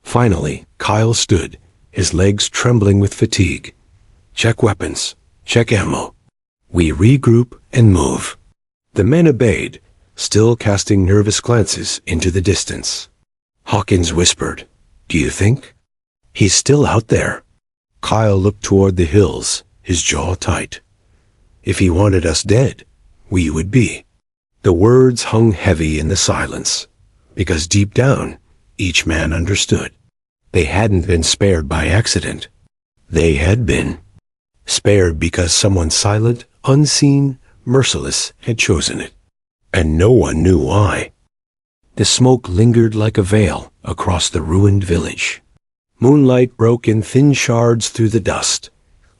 [SPEAKER 1] Finally, Kyle stood, his legs trembling with fatigue. "Check weapons. Check ammo. We regroup and move." The men obeyed, still casting nervous glances into the distance. Hawkins whispered, "Do you think?" "He's still out there." Kyle looked toward the hills, his jaw tight. "If he wanted us dead, we would be." The words hung heavy in the silence, because deep down, each man understood. They hadn't been spared by accident. They had been spared because someone silent, unseen, merciless had chosen it. And no one knew why. The smoke lingered like a veil across the ruined village. Moonlight broke in thin shards through the dust,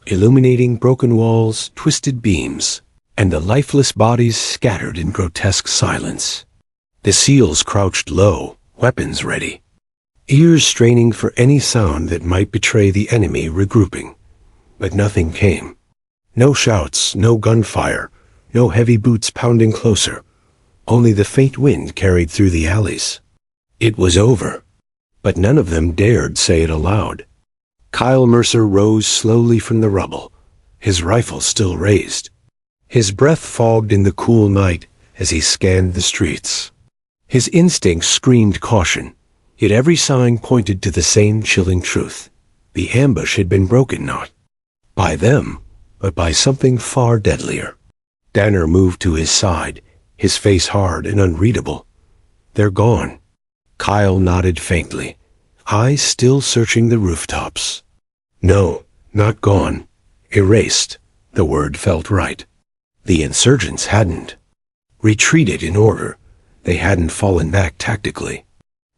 [SPEAKER 1] illuminating broken walls, twisted beams, and the lifeless bodies scattered in grotesque silence. The seals crouched low, weapons ready, ears straining for any sound that might betray the enemy regrouping. But nothing came. No shouts, no gunfire, no heavy boots pounding closer. Only the faint wind carried through the alleys. It was over, but none of them dared say it aloud. Kyle Mercer rose slowly from the rubble, his rifle still raised. His breath fogged in the cool night as he scanned the streets. His instincts screamed caution, yet every sign pointed to the same chilling truth. The ambush had been broken not by them, but by something far deadlier. Danner moved to his side, his face hard and unreadable. "They're gone." Kyle nodded faintly, eyes still searching the rooftops. "No, not gone. Erased." The word felt right. The insurgents hadn't retreated in order. They hadn't fallen back tactically.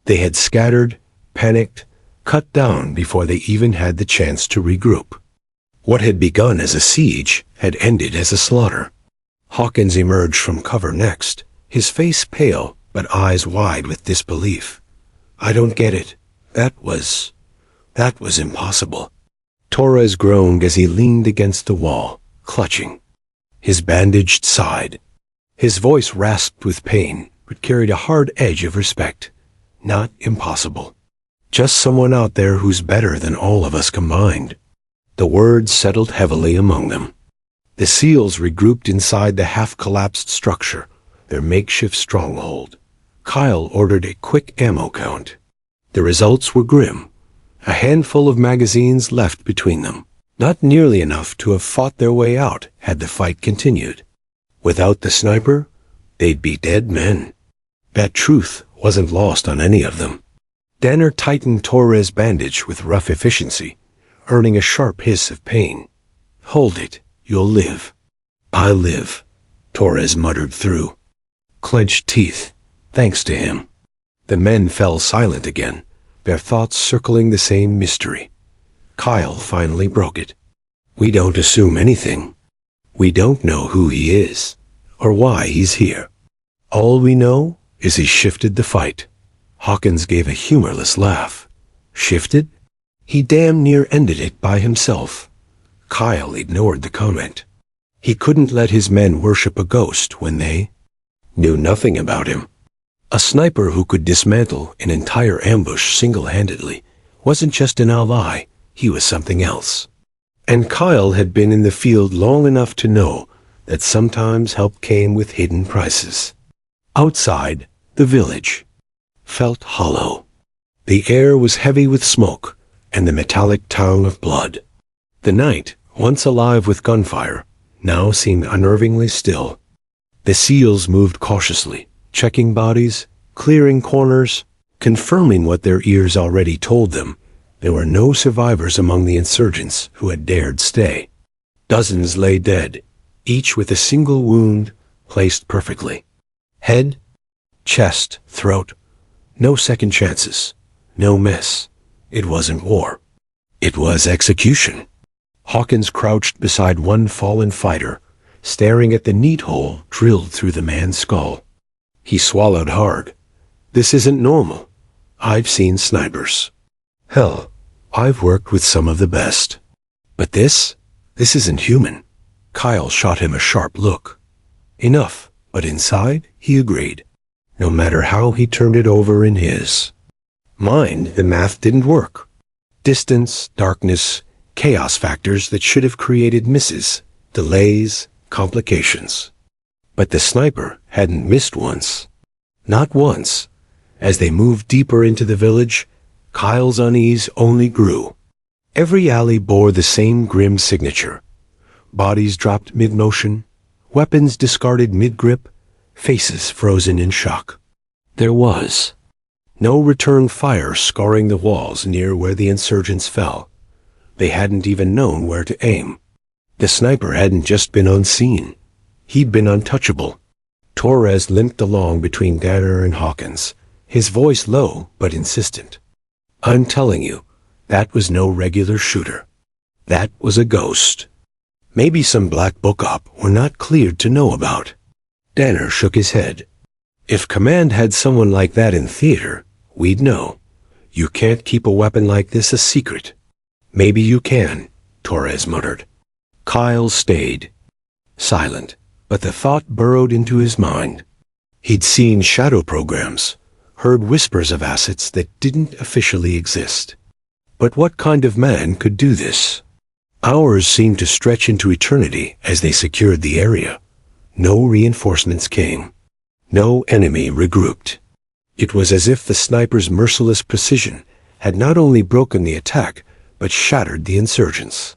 [SPEAKER 1] They had scattered, panicked, cut down before they even had the chance to regroup. What had begun as a siege had ended as a slaughter. Hawkins emerged from cover next, his face pale but eyes wide with disbelief. "I don't get it. That was impossible." Torres groaned as he leaned against the wall, clutching his bandaged side. His voice rasped with pain, but carried a hard edge of respect. Not impossible. Just someone out there who's better than all of us combined. The words settled heavily among them. The SEALs regrouped inside the half-collapsed structure, their makeshift stronghold. Kyle ordered a quick ammo count. The results were grim. A handful of magazines left between them, not nearly enough to have fought their way out had the fight continued. Without the sniper, they'd be dead men. That truth wasn't lost on any of them. Danner tightened Torres' bandage with rough efficiency, earning a sharp hiss of pain. "Hold it. You'll live." "I'll live," Torres muttered through clenched teeth. Thanks to him. The men fell silent again, their thoughts circling the same mystery. Kyle finally broke it. "We don't assume anything. We don't know who he is, or why he's here. All we know is he shifted the fight." Hawkins gave a humorless laugh. "Shifted?" "He damn near ended it by himself." Kyle ignored the comment. He couldn't let his men worship a ghost when they knew nothing about him. A sniper who could dismantle an entire ambush single-handedly wasn't just an ally, he was something else. And Kyle had been in the field long enough to know that sometimes help came with hidden prices. Outside, the village felt hollow. The air was heavy with smoke and the metallic tang of blood. The night, once alive with gunfire, now seemed unnervingly still. The SEALs moved cautiously, checking bodies, clearing corners, confirming what their ears already told them. There were no survivors among the insurgents who had dared stay. Dozens lay dead, each with a single wound placed perfectly. Head, chest, throat. No second chances. No miss. It wasn't war. It was execution. Hawkins crouched beside one fallen fighter, staring at the neat hole drilled through the man's skull. He swallowed hard. "This isn't normal. I've seen snipers. Hell, I've worked with some of the best. But this isn't human." Kyle shot him a sharp look. Enough, but inside, he agreed. No matter how he turned it over in his mind, the math didn't work. Distance, darkness, chaos factors that should have created misses, delays, complications. But the sniper hadn't missed once. Not once. As they moved deeper into the village, Kyle's unease only grew. Every alley bore the same grim signature. Bodies dropped mid-motion, weapons discarded mid-grip, faces frozen in shock. There was no return fire scarring the walls near where the insurgents fell. They hadn't even known where to aim. The sniper hadn't just been unseen. He'd been untouchable. Torres limped along between Danner and Hawkins, his voice low but insistent. "I'm telling you, that was no regular shooter. That was a ghost. Maybe some black book op we're not cleared to know about." Danner shook his head. "If Command had someone like that in theater, we'd know. You can't keep a weapon like this a secret." "Maybe you can," Torres muttered. Kyle stayed, silent, but the thought burrowed into his mind. He'd seen shadow programs, heard whispers of assets that didn't officially exist. But what kind of man could do this? Hours seemed to stretch into eternity as they secured the area. No reinforcements came. No enemy regrouped. It was as if the sniper's merciless precision had not only broken the attack, but shattered the insurgents.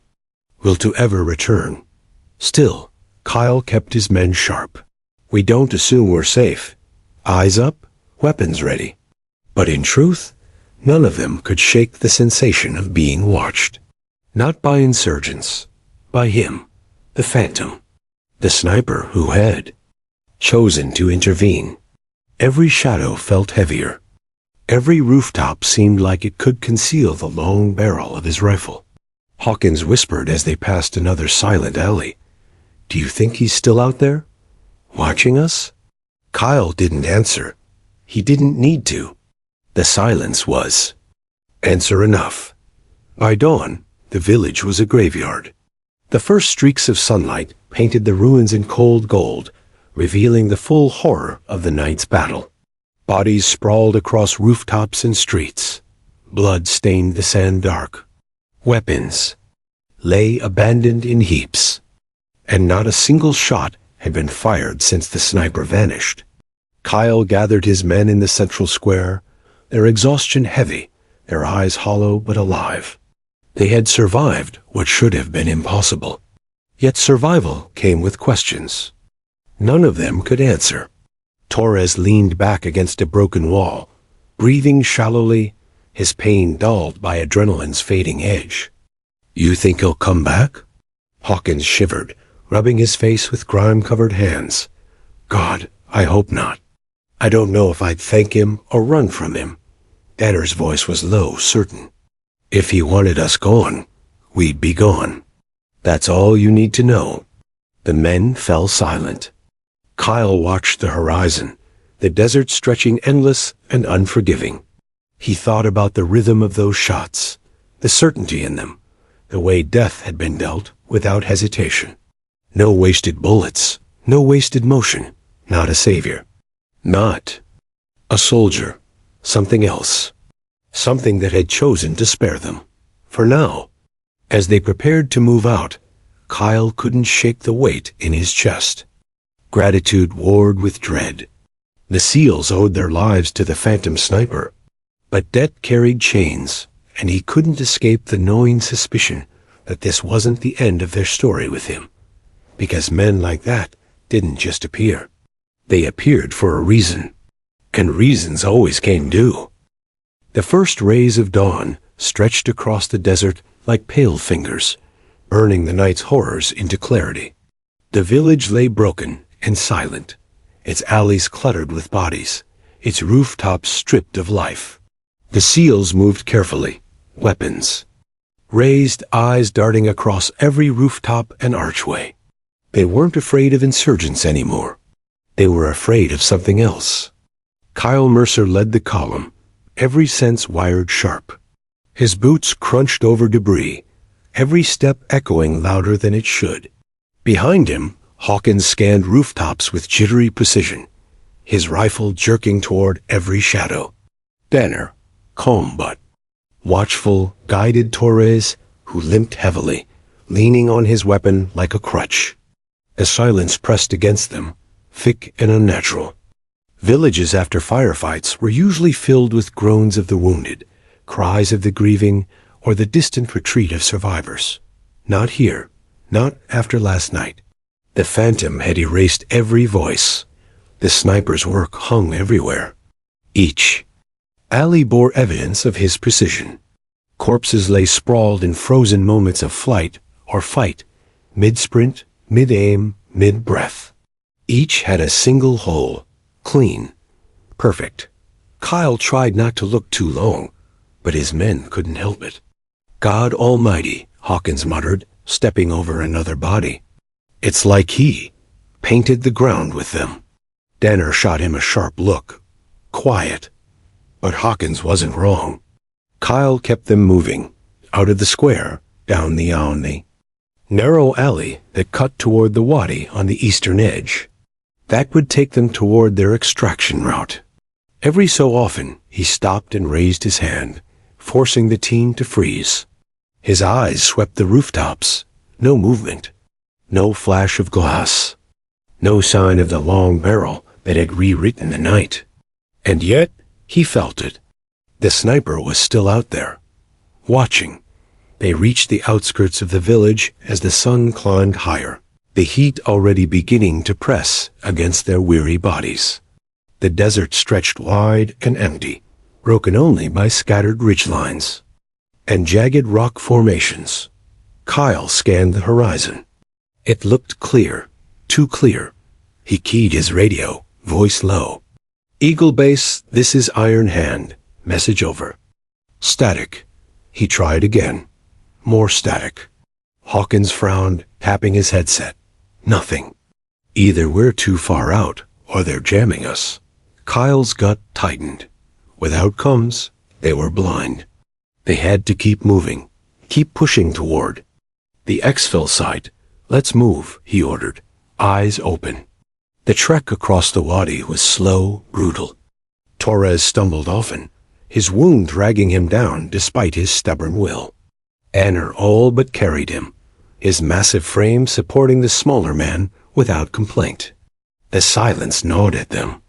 [SPEAKER 1] Will to ever return? Still, Kyle kept his men sharp. "We don't assume we're safe. Eyes up, weapons ready." But in truth, none of them could shake the sensation of being watched. Not by insurgents, by him, the Phantom, the sniper who had chosen to intervene. Every shadow felt heavier. Every rooftop seemed like it could conceal the long barrel of his rifle. Hawkins whispered as they passed another silent alley. "Do you think he's still out there, watching us?" Kyle didn't answer. He didn't need to. The silence was answer enough. By dawn, the village was a graveyard. The first streaks of sunlight painted the ruins in cold gold, revealing the full horror of the night's battle. Bodies sprawled across rooftops and streets. Blood stained the sand dark. Weapons lay abandoned in heaps. And not a single shot had been fired since the sniper vanished. Kyle gathered his men in the central square, their exhaustion heavy, their eyes hollow but alive. They had survived what should have been impossible. Yet survival came with questions. None of them could answer. Torres leaned back against a broken wall, breathing shallowly, his pain dulled by adrenaline's fading edge. "You think he'll come back?" Hawkins shivered, rubbing his face with grime-covered hands. "God, I hope not. I don't know if I'd thank him or run from him." Danner's voice was low, certain. "If he wanted us gone, we'd be gone. That's all you need to know." The men fell silent. Kyle watched the horizon, the desert stretching endless and unforgiving. He thought about the rhythm of those shots, the certainty in them, the way death had been dealt without hesitation. No wasted bullets, no wasted motion, not a savior. Not a soldier, something else. Something that had chosen to spare them. For now, as they prepared to move out, Kyle couldn't shake the weight in his chest. Gratitude warred with dread. The SEALs owed their lives to the Phantom sniper. But debt carried chains, and he couldn't escape the gnawing suspicion that this wasn't the end of their story with him. Because men like that didn't just appear. They appeared for a reason. And reasons always came due. The first rays of dawn stretched across the desert like pale fingers, burning the night's horrors into clarity. The village lay broken and silent, its alleys cluttered with bodies, its rooftops stripped of life. The SEALs moved carefully, weapons raised, eyes darting across every rooftop and archway. They weren't afraid of insurgents anymore. They were afraid of something else. Kyle Mercer led the column, every sense wired sharp. His boots crunched over debris, every step echoing louder than it should. Behind him, Hawkins scanned rooftops with jittery precision, his rifle jerking toward every shadow. Danner, calm but Watchful, guided Torres, who limped heavily, leaning on his weapon like a crutch. A silence pressed against them, thick and unnatural. Villages after firefights were usually filled with groans of the wounded, cries of the grieving, or the distant retreat of survivors. Not here, not after last night. The phantom had erased every voice. The sniper's work hung everywhere. Each. Ali bore evidence of his precision. Corpses lay sprawled in frozen moments of flight or fight, mid-sprint, mid-aim, mid-breath. Each had a single hole, clean, perfect. Kyle tried not to look too long, but his men couldn't help it. God Almighty, Hawkins muttered, stepping over another body. It's like he painted the ground with them. Danner shot him a sharp look. Quiet. But Hawkins wasn't wrong. Kyle kept them moving, out of the square, down the Aoni. Narrow alley that cut toward the wadi on the eastern edge. That would take them toward their extraction route. Every so often, he stopped and raised his hand, forcing the team to freeze. His eyes swept the rooftops. No movement. No flash of glass. No sign of the long barrel that had rewritten the night. And yet, he felt it. The sniper was still out there, watching. They reached the outskirts of the village as the sun climbed higher, the heat already beginning to press against their weary bodies. The desert stretched wide and empty, broken only by scattered ridgelines and jagged rock formations. Kyle scanned the horizon. It looked clear, too clear. He keyed his radio, voice low. Eagle Base, this is Iron Hand. Message over. Static. He tried again. More static. Hawkins frowned, tapping his headset. Nothing. Either we're too far out, or they're jamming us. Kyle's gut tightened. With outcomes, they were blind. They had to keep moving, keep pushing toward. The exfil site. Let's move, he ordered, eyes open. The trek across the wadi was slow, brutal. Torres stumbled often, his wound dragging him down despite his stubborn will. Anner all but carried him, his massive frame supporting the smaller man without complaint. The silence gnawed at them.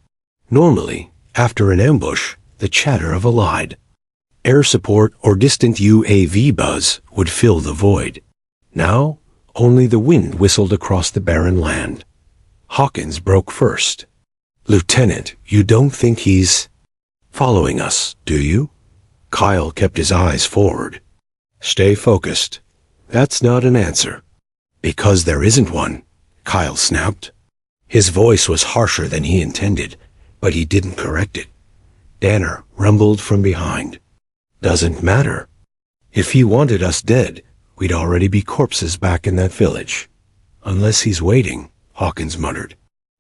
[SPEAKER 1] Normally, after an ambush, the chatter of a lied. Air support or distant UAV buzz would fill the void. Now, only the wind whistled across the barren land. Hawkins broke first. Lieutenant, you don't think he's following us, do you? Kyle kept his eyes forward. Stay focused. That's not an answer. Because there isn't one, Kyle snapped. His voice was harsher than he intended, but he didn't correct it. Danner rumbled from behind. Doesn't matter. If he wanted us dead, we'd already be corpses back in that village. Unless he's waiting, Hawkins muttered.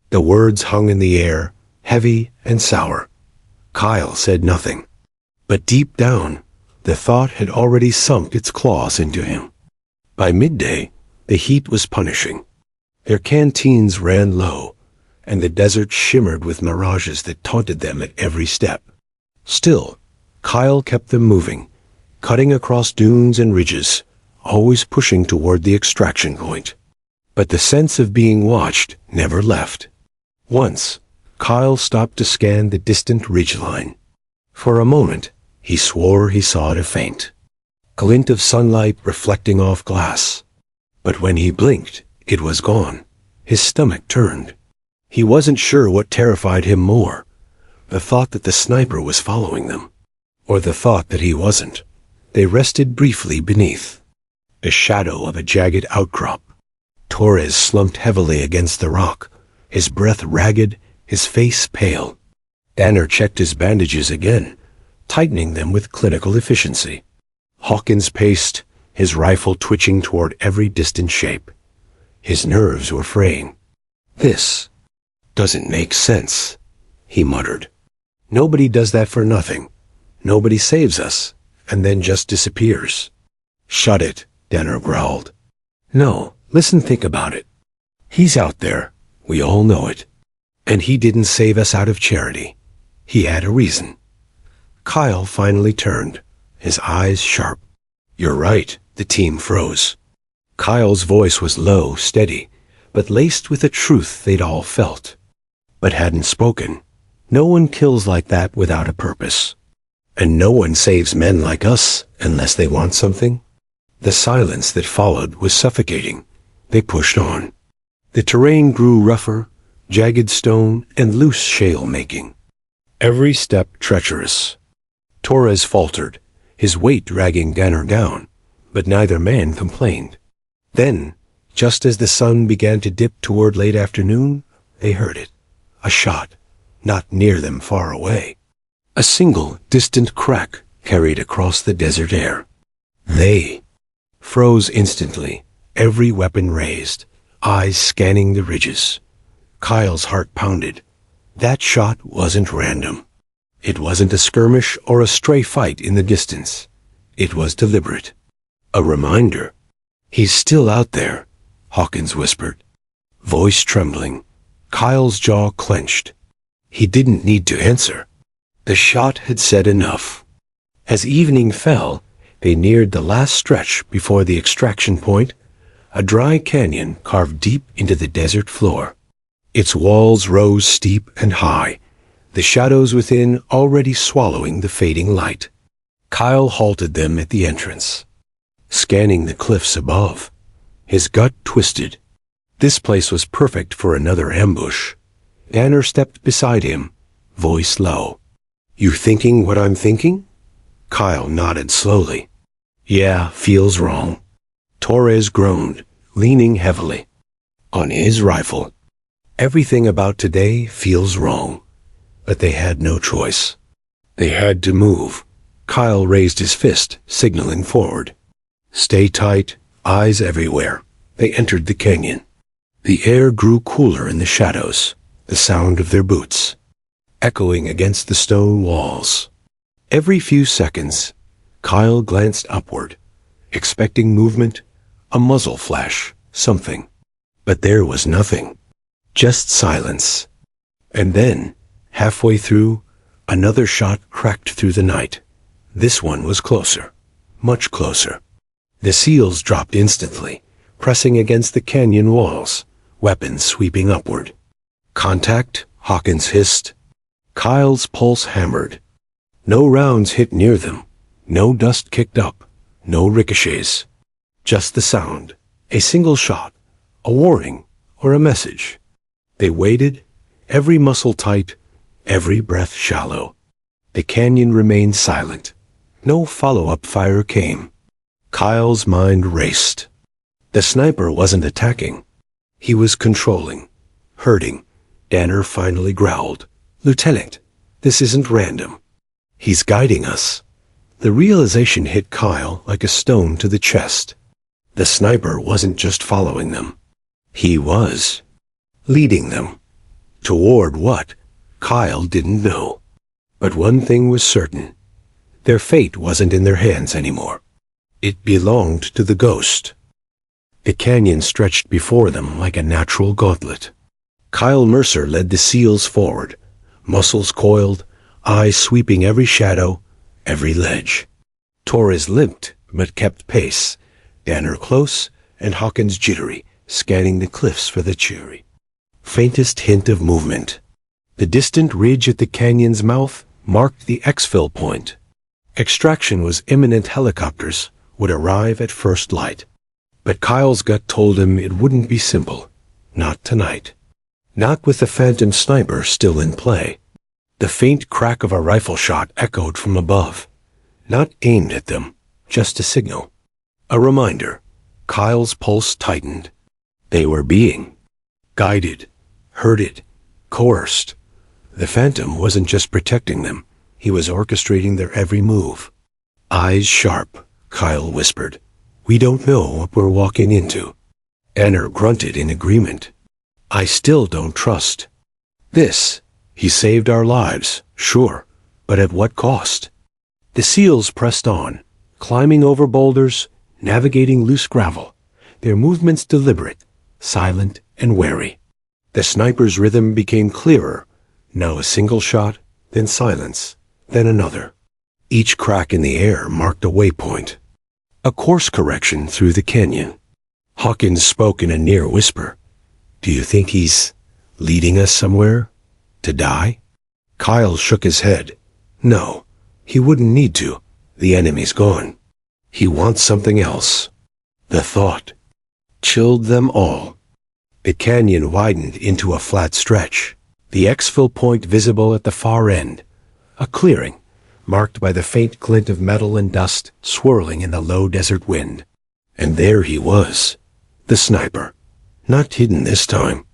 [SPEAKER 1] The words hung in the air, heavy and sour. Kyle said nothing. But deep down, the thought had already sunk its claws into him. By midday, the heat was punishing. Their canteens ran low, and the desert shimmered with mirages that taunted them at every step. Still, Kyle kept them moving, cutting across dunes and ridges, always pushing toward the extraction point. But the sense of being watched never left. Once, Kyle stopped to scan the distant ridgeline. For a moment, he swore he saw a faint glint of sunlight reflecting off glass. But when he blinked, it was gone. His stomach turned. He wasn't sure what terrified him more, the thought that the sniper was following them, or the thought that he wasn't. They rested briefly beneath the shadow of a jagged outcrop. Torres slumped heavily against the rock, his breath ragged, his face pale. Danner checked his bandages again, tightening them with clinical efficiency. Hawkins paced, his rifle twitching toward every distant shape. His nerves were fraying. This doesn't make sense, he muttered. Nobody does that for nothing. Nobody saves us, and then just disappears. Shut it, Danner growled. No, listen, think about it. He's out there, we all know it. And he didn't save us out of charity. He had a reason. Kyle finally turned, his eyes sharp. "You're right," the team froze. Kyle's voice was low, steady, but laced with a truth they'd all felt, but hadn't spoken. No one kills like that without a purpose. And no one saves men like us unless they want something. The silence that followed was suffocating. They pushed on. The terrain grew rougher, jagged stone and loose shale making. Every step treacherous. Torres faltered, his weight dragging Danner down, but neither man complained. Then, just as the sun began to dip toward late afternoon, they heard it. A shot, not near them, far away. A single, distant crack carried across the desert air. They froze instantly, every weapon raised, eyes scanning the ridges. Kyle's heart pounded. That shot wasn't random. It wasn't a skirmish or a stray fight in the distance. It was deliberate. A reminder. "He's still out there," Hawkins whispered. Voice trembling. Kyle's jaw clenched. He didn't need to answer. The shot had said enough. As evening fell, they neared the last stretch before the extraction point, a dry canyon carved deep into the desert floor. Its walls rose steep and high, the shadows within already swallowing the fading light. Kyle halted them at the entrance, scanning the cliffs above. His gut twisted. This place was perfect for another ambush. Danner stepped beside him, voice low. "You thinking what I'm thinking?" Kyle nodded slowly. "Yeah, feels wrong." Torres groaned, leaning heavily on his rifle. "Everything about today feels wrong." But they had no choice. They had to move. Kyle raised his fist, signaling forward. "Stay tight, eyes everywhere." They entered the canyon. The air grew cooler in the shadows, the sound of their boots echoing against the stone walls. Every few seconds, Kyle glanced upward, expecting movement, a muzzle flash, something. But there was nothing, just silence. And then, halfway through, another shot cracked through the night. This one was closer, much closer. The seals dropped instantly, pressing against the canyon walls, weapons sweeping upward. "Contact," Hawkins hissed. Kyle's pulse hammered. No rounds hit near them, no dust kicked up, no ricochets. Just the sound, a single shot, a warning, or a message. They waited, every muscle tight, every breath shallow. The canyon remained silent. No follow-up fire came. Kyle's mind raced. The sniper wasn't attacking. He was controlling, hurting. Danner finally growled. "Lieutenant, this isn't random. He's guiding us." The realization hit Kyle like a stone to the chest. The sniper wasn't just following them. He was leading them. Toward what? Kyle didn't know. But one thing was certain. Their fate wasn't in their hands anymore. It belonged to the ghost. The canyon stretched before them like a natural gauntlet. Kyle Mercer led the SEALs forward, muscles coiled, eyes sweeping every shadow, every ledge. Torres limped, but kept pace, Danner close, and Hawkins jittery, scanning the cliffs for the cheery faintest hint of movement. The distant ridge at the canyon's mouth marked the exfil point. Extraction was imminent. Helicopters would arrive at first light. But Kyle's gut told him it wouldn't be simple. Not tonight. Not with the phantom sniper still in play. The faint crack of a rifle shot echoed from above. Not aimed at them, just a signal. A reminder. Kyle's pulse tightened. They were being guided, herded, coerced. The phantom wasn't just protecting them. He was orchestrating their every move. "Eyes sharp," Kyle whispered. "We don't know what we're walking into." Danner grunted in agreement. "I still don't trust this. He saved our lives, sure, but at what cost?" The SEALs pressed on, climbing over boulders, navigating loose gravel, their movements deliberate, silent and wary. The sniper's rhythm became clearer, now a single shot, then silence, then another. Each crack in the air marked a waypoint, a course correction through the canyon. Hawkins spoke in a near whisper. Do you think he's leading us somewhere? To die? Kyle shook his head. No, he wouldn't need to. The enemy's gone. He wants something else. The thought chilled them all. The canyon widened into a flat stretch, the exfil point visible at the far end, a clearing marked by the faint glint of metal and dust swirling in the low desert wind. And there he was, the sniper, not hidden this time,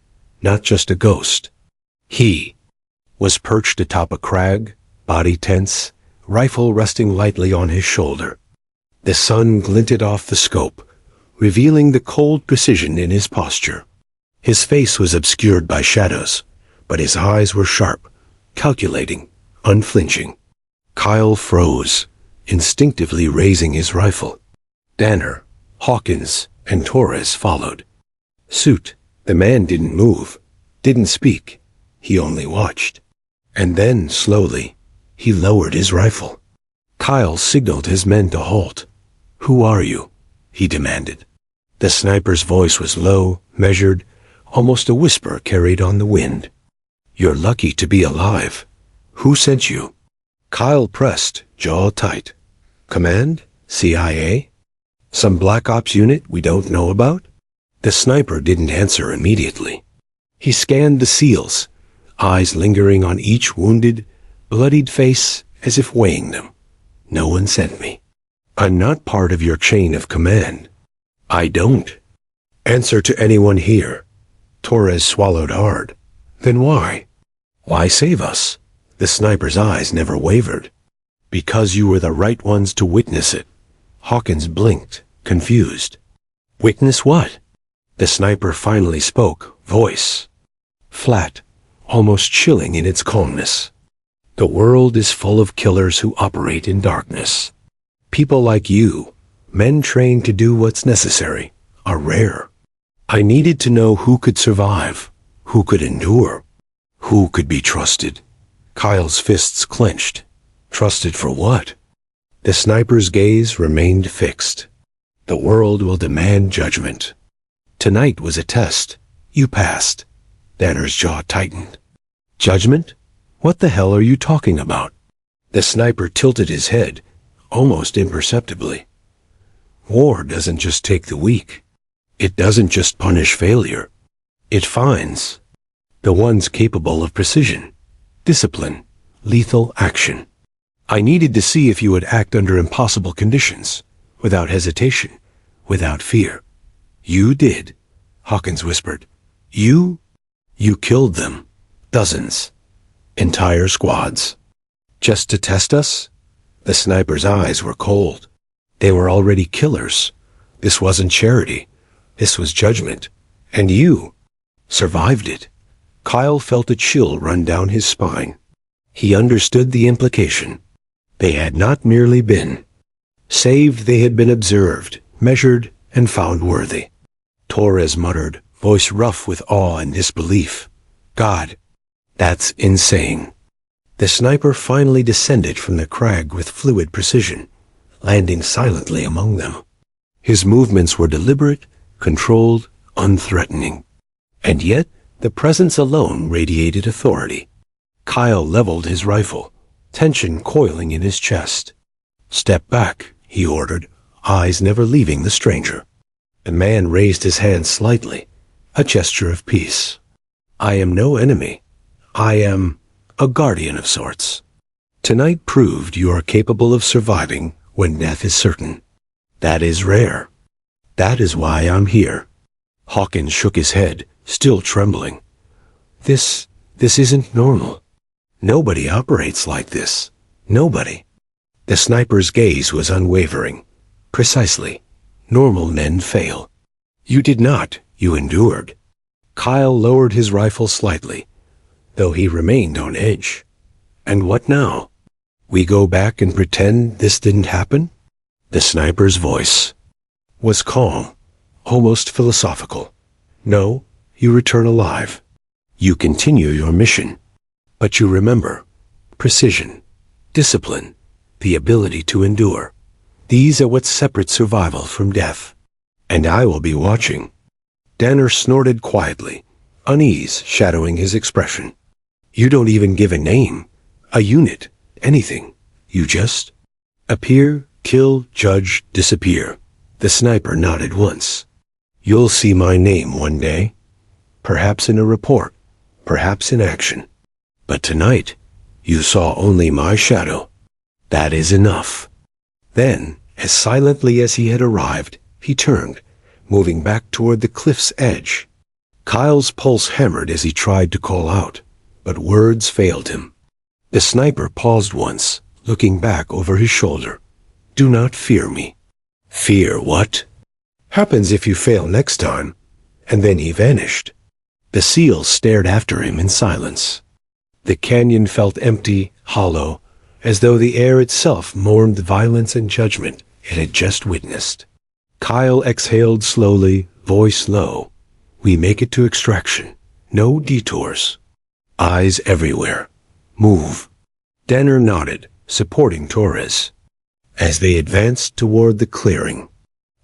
[SPEAKER 1] not just a ghost. He was perched atop a crag, body tense, rifle resting lightly on his shoulder. The sun glinted off the scope, revealing the cold precision in his posture. His face was obscured by shadows, but his eyes were sharp, calculating, unflinching. Kyle froze, instinctively raising his rifle. Danner, Hawkins, and Torres followed suit. The man didn't move, didn't speak. He only watched. And then, slowly, he lowered his rifle. Kyle signaled his men to halt. Who are you? He demanded. The sniper's voice was low, measured, almost a whisper carried on the wind. You're lucky to be alive. Who sent you? Kyle pressed, jaw tight. Command? CIA? Some Black Ops unit we don't know about? The sniper didn't answer immediately. He scanned the SEALs, eyes lingering on each wounded, bloodied face as if weighing them. No one sent me. I'm not part of your chain of command. I don't answer to anyone here. Torres swallowed hard. Then why? Why save us? The sniper's eyes never wavered. Because you were the right ones to witness it. Hawkins blinked, confused. Witness what? The sniper finally spoke, voice flat, almost chilling in its calmness. The world is full of killers who operate in darkness. People like you, men trained to do what's necessary, are rare. I needed to know who could survive, who could endure, who could be trusted. Kyle's fists clenched. Trusted for what? The sniper's gaze remained fixed. The world will demand judgment. Tonight was a test. You passed. Danner's jaw tightened. Judgment? What the hell are you talking about? The sniper tilted his head, almost imperceptibly. War doesn't just take the weak. It doesn't just punish failure. It finds the ones capable of precision, discipline, lethal action. I needed to see if you would act under impossible conditions, without hesitation, without fear. You did, Hawkins whispered. You killed them. Dozens. Entire squads. Just to test us? The sniper's eyes were cold. They were already killers. This wasn't charity. This was judgment. And you survived it. Kyle felt a chill run down his spine. He understood the implication. They had not merely been saved, they had been observed, measured, and found worthy. Torres muttered, voice rough with awe and disbelief. God, that's insane. The sniper finally descended from the crag with fluid precision, landing silently among them. His movements were deliberate, controlled, unthreatening. And yet, the presence alone radiated authority. Kyle leveled his rifle, tension coiling in his chest. Step back, he ordered, eyes never leaving the stranger. The man raised his hand slightly, a gesture of peace. I am no enemy. I am a guardian of sorts. Tonight proved you are capable of surviving when death is certain. That is rare. That is why I'm here. Hawkins shook his head, still trembling. This isn't normal. Nobody operates like this. Nobody. The sniper's gaze was unwavering. Precisely. Normal men fail. You did not. You endured. Kyle lowered his rifle slightly, though he remained on edge. And what now? We go back and pretend this didn't happen? The sniper's voice was calm, almost philosophical. No, you return alive. You continue your mission. But you remember, precision, discipline, the ability to endure. These are what separate survival from death. And I will be watching. Danner snorted quietly, unease shadowing his expression. You don't even give a name, a unit, anything. You just appear, kill, judge, disappear. The sniper nodded once. You'll see my name one day. Perhaps in a report, perhaps in action. But tonight, you saw only my shadow. That is enough. Then, as silently as he had arrived, he turned, moving back toward the cliff's edge. Kyle's pulse hammered as he tried to call out, but words failed him. The sniper paused once, looking back over his shoulder. Do not fear me. Fear what? Happens if you fail next time. And then he vanished. The SEAL stared after him in silence. The canyon felt empty, hollow, as though the air itself mourned the violence and judgment it had just witnessed. Kyle exhaled slowly, voice low. We make it to extraction. No detours. Eyes everywhere. Move. Danner nodded, supporting Torres. As they advanced toward the clearing,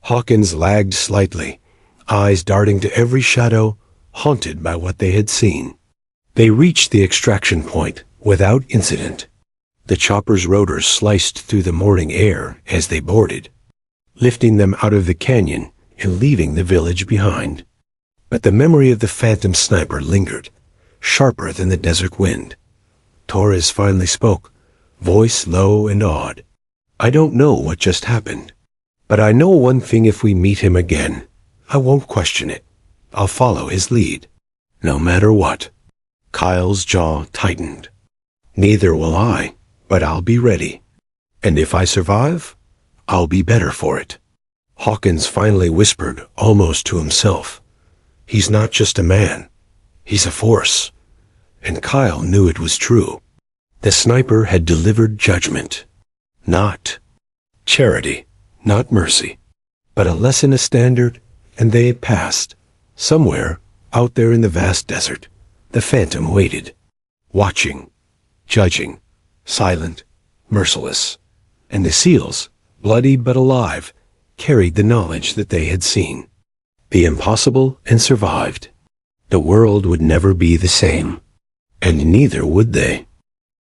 [SPEAKER 1] Hawkins lagged slightly, eyes darting to every shadow, haunted by what they had seen. They reached the extraction point without incident. The chopper's rotors sliced through the morning air as they boarded, lifting them out of the canyon and leaving the village behind. But the memory of the phantom sniper lingered, sharper than the desert wind. Torres finally spoke, voice low and awed. I don't know what just happened, but I know one thing: if we meet him again, I won't question it. I'll follow his lead, no matter what. Kyle's jaw tightened. Neither will I, but I'll be ready. And if I survive, I'll be better for it. Hawkins finally whispered, almost to himself. He's not just a man. He's a force. And Kyle knew it was true. The sniper had delivered judgment. Not charity, not mercy, but a lesson, a standard, and they had passed. Somewhere, out there in the vast desert, the phantom waited, watching, judging, silent, merciless. And the SEALs, bloody but alive, carried the knowledge that they had seen. The impossible and survived. The world would never be the same, and neither would they.